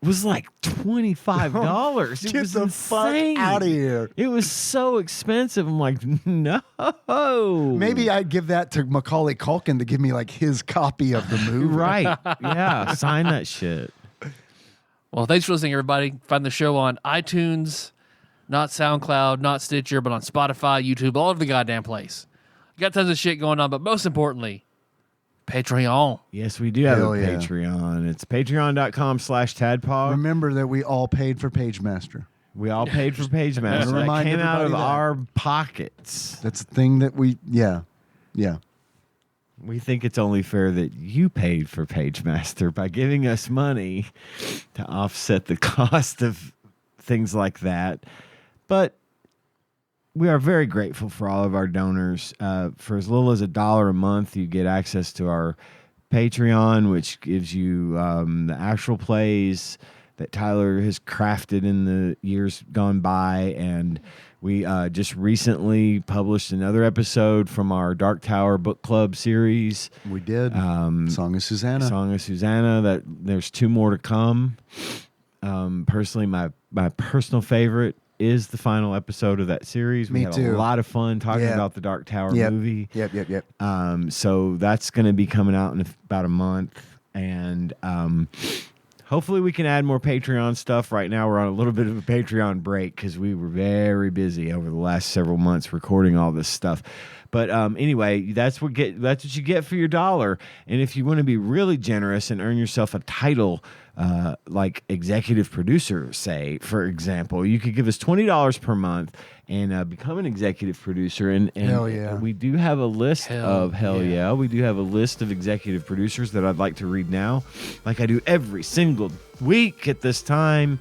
was like $25. It Get was the insane. fuck out of here. It was so expensive. I'm like, no. Maybe I'd give that to Macaulay Culkin to give me like his copy of the movie. Right. Yeah. Sign that shit. Well, thanks for listening, everybody. Find the show on iTunes, not SoundCloud, not Stitcher, but on Spotify, YouTube, all over the goddamn place. Got tons of shit going on, but most importantly, Patreon. Yes, we do have Hell a yeah. Patreon. It's patreon.com/TADPOG. Remember that we all paid for Pagemaster. We all paid for Pagemaster. That Remind came out of everybody that. our pockets. That's a thing that yeah. We think it's only fair that you paid for Pagemaster by giving us money to offset the cost of things like that. But we are very grateful for all of our donors. For as little as $1 a month, you get access to our Patreon, which gives you the actual plays that Tyler has crafted in the years gone by. And we just recently published another episode from our Dark Tower Book Club series. We did. Song of Susanna. Song of Susanna. That there's 2 more to come. Personally, my personal favorite is the final episode of that series. We Me had too. a lot of fun talking Yeah. about the Dark Tower Yep. movie. Yep. So that's going to be coming out in about a month, and hopefully we can add more Patreon stuff. Right now we're on a little bit of a Patreon break because we were very busy over the last several months recording all this stuff. But anyway, that's what you get for your $1. And if you want to be really generous and earn yourself a title, like executive producer, say, for example, you could give us $20 per month and become an executive producer. And Hell yeah. we do have a list of Hell yeah. we do have a list of executive producers that I'd like to read now, like I do every single week at this time.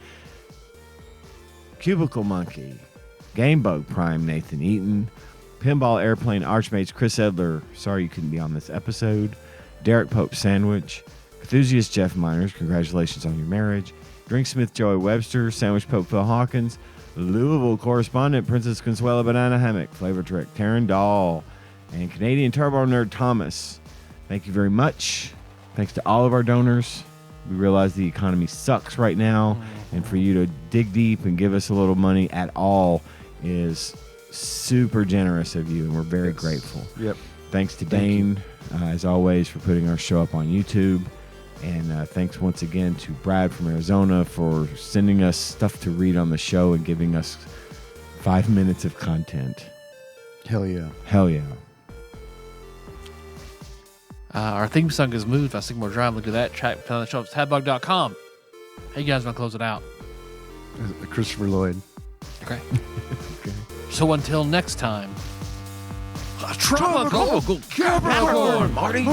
Cubicle Monkey, Gamebug Prime, Nathan Eaton, Pinball Airplane Archmates, Chris Edler, sorry you couldn't be on this episode, Derek Pope Sandwich, Enthusiast Jeff Miners, congratulations on your marriage, Drinksmith Joey Webster, Sandwich Pope Phil Hawkins, Louisville correspondent Princess Consuela Banana Hammock, Flavor Trick, Taryn Dahl, and Canadian Turbo Nerd Thomas. Thank you very much. Thanks to all of our donors. We realize the economy sucks right now, and for you to dig deep and give us a little money at all is super generous of you, and we're very grateful. Yep. Thanks to Dane, as always, for putting our show up on YouTube. And thanks once again to Brad from Arizona for sending us stuff to read on the show and giving us 5 minutes of content. Hell yeah. Hell yeah. Our theme song is Moved by Sycamore Drive. Look at that track on the show. It's TADPOG.com. Hey, you guys want to close it out? Christopher Lloyd. Okay. So until next time. Tropical Capricorn, Marty.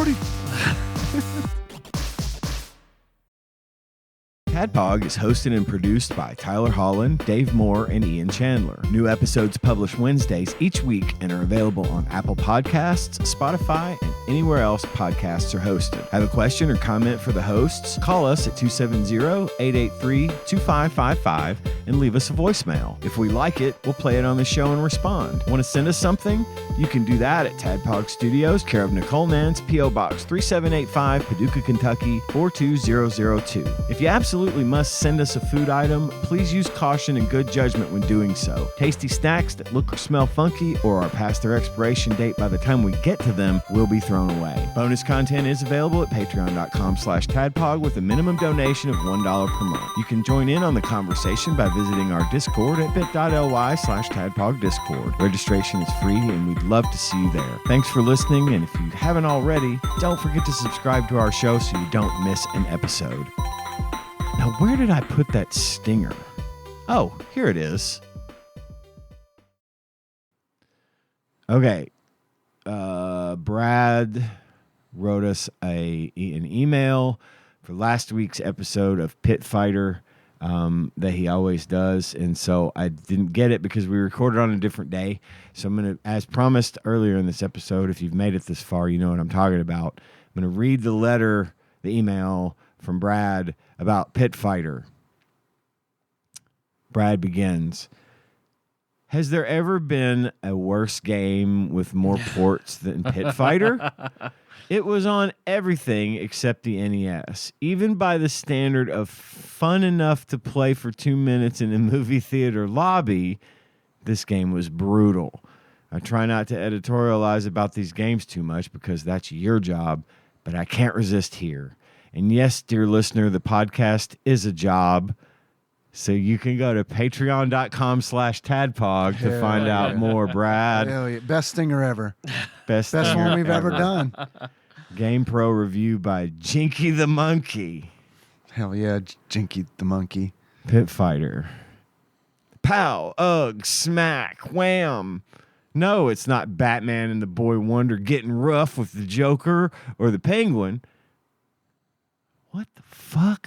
TADPOG is hosted and produced by Tyler Holland, Dave Moore, and Ian Chandler. New episodes published Wednesdays each week and are available on Apple Podcasts, Spotify, and anywhere else podcasts are hosted. Have a question or comment for the hosts? Call us at 270-883-2555 and leave us a voicemail. If we like it, we'll play it on the show and respond. Want to send us something? You can do that at TADPOG Studios, care of Nicole Nance, P.O. Box 3785, Paducah, Kentucky 42002. If you absolutely must send us a food item, please use caution and good judgment when doing so. Tasty snacks that look or smell funky or are past their expiration date by the time we get to them will be thrown away. Bonus content is available at patreon.com/tadpog with a minimum donation of $1 per month. You can join in on the conversation by visiting our Discord at bit.ly/tadpogdiscord. Registration is free and we'd love to see you there. Thanks for listening, and if you haven't already, don't forget to subscribe to our show so you don't miss an episode. Now, where did I put that stinger? Oh, here it is. Okay. Brad wrote us an email for last week's episode of Pit Fighter that he always does. And so I didn't get it because we recorded on a different day. So I'm going to, as promised earlier in this episode, if you've made it this far, you know what I'm talking about. I'm going to read the email from Brad about Pit Fighter. Brad begins, has there ever been a worse game with more ports than Pit Fighter? It was on everything except the NES. Even by the standard of fun enough to play for 2 minutes in a movie theater lobby, this game was brutal. I try not to editorialize about these games too much because that's your job, but I can't resist here. And yes, dear listener, the podcast is a job. So you can go to patreon.com/tadpog to find out more, Brad. Hell yeah. Best stinger ever. Best one we've ever done. Game Pro review by Jinky the Monkey. Hell yeah, Jinky the Monkey. Pit Fighter. Pow, ugh, smack, wham. No, it's not Batman and the Boy Wonder getting rough with the Joker or the Penguin. What the fuck?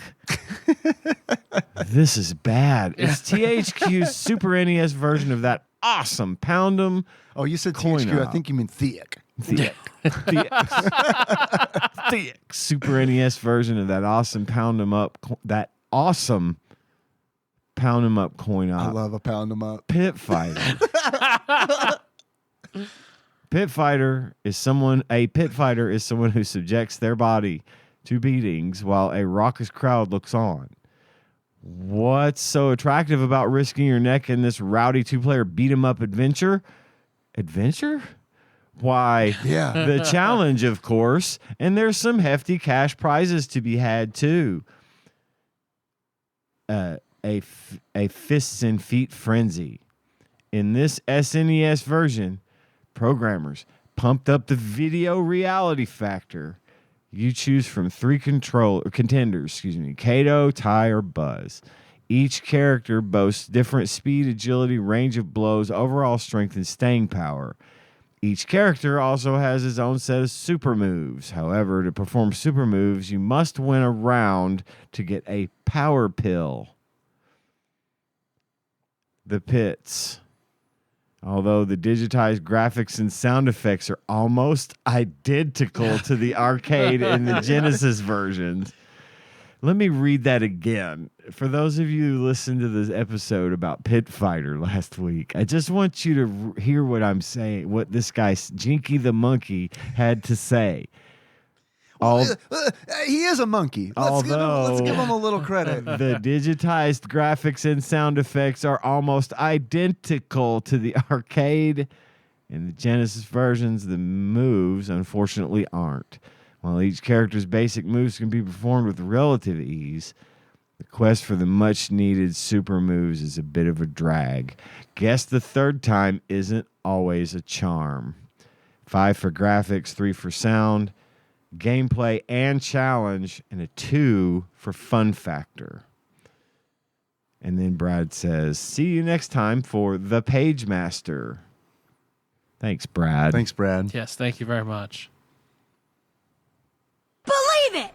This is bad. It's THQ's Super NES version of that awesome Pound 'em. Oh, you said Coin THQ. op. I think you mean Thick. Thick. Super NES version of that awesome Pound 'em up. That awesome Pound 'em up coin op. I love a Pound 'em up. Pit Fighter. Pit fighter is someone who subjects their body to beatings while a raucous crowd looks on. What's so attractive about risking your neck in this rowdy two-player beat-em-up adventure? Adventure? Why, Yeah. the challenge, of course, and there's some hefty cash prizes to be had, too. A fists and feet frenzy. In this SNES version, programmers pumped up the video reality factor. You choose from 3 contenders, Kato, Ty, or Buzz. Each character boasts different speed, agility, range of blows, overall strength, and staying power. Each character also has his own set of super moves. However, to perform super moves, you must win a round to get a power pill. The pits. Although the digitized graphics and sound effects are almost identical to the arcade and the Genesis versions, Let me read that again. For those of you who listened to this episode about Pit Fighter last week, I just want you to hear what I'm saying, what this guy, Jinky the Monkey, had to say. He is a monkey. Let's give him a little credit. The digitized graphics and sound effects are almost identical to the arcade. In the Genesis versions, the moves, unfortunately, aren't. While each character's basic moves can be performed with relative ease, the quest for the much-needed super moves is a bit of a drag. Guess the third time isn't always a charm. 5 for graphics, 3 for sound, gameplay and challenge, and a 2 for fun factor. And then Brad says, see you next time for the Pagemaster. Thanks, Brad. Thanks, Brad. Yes, thank you very much. Believe it!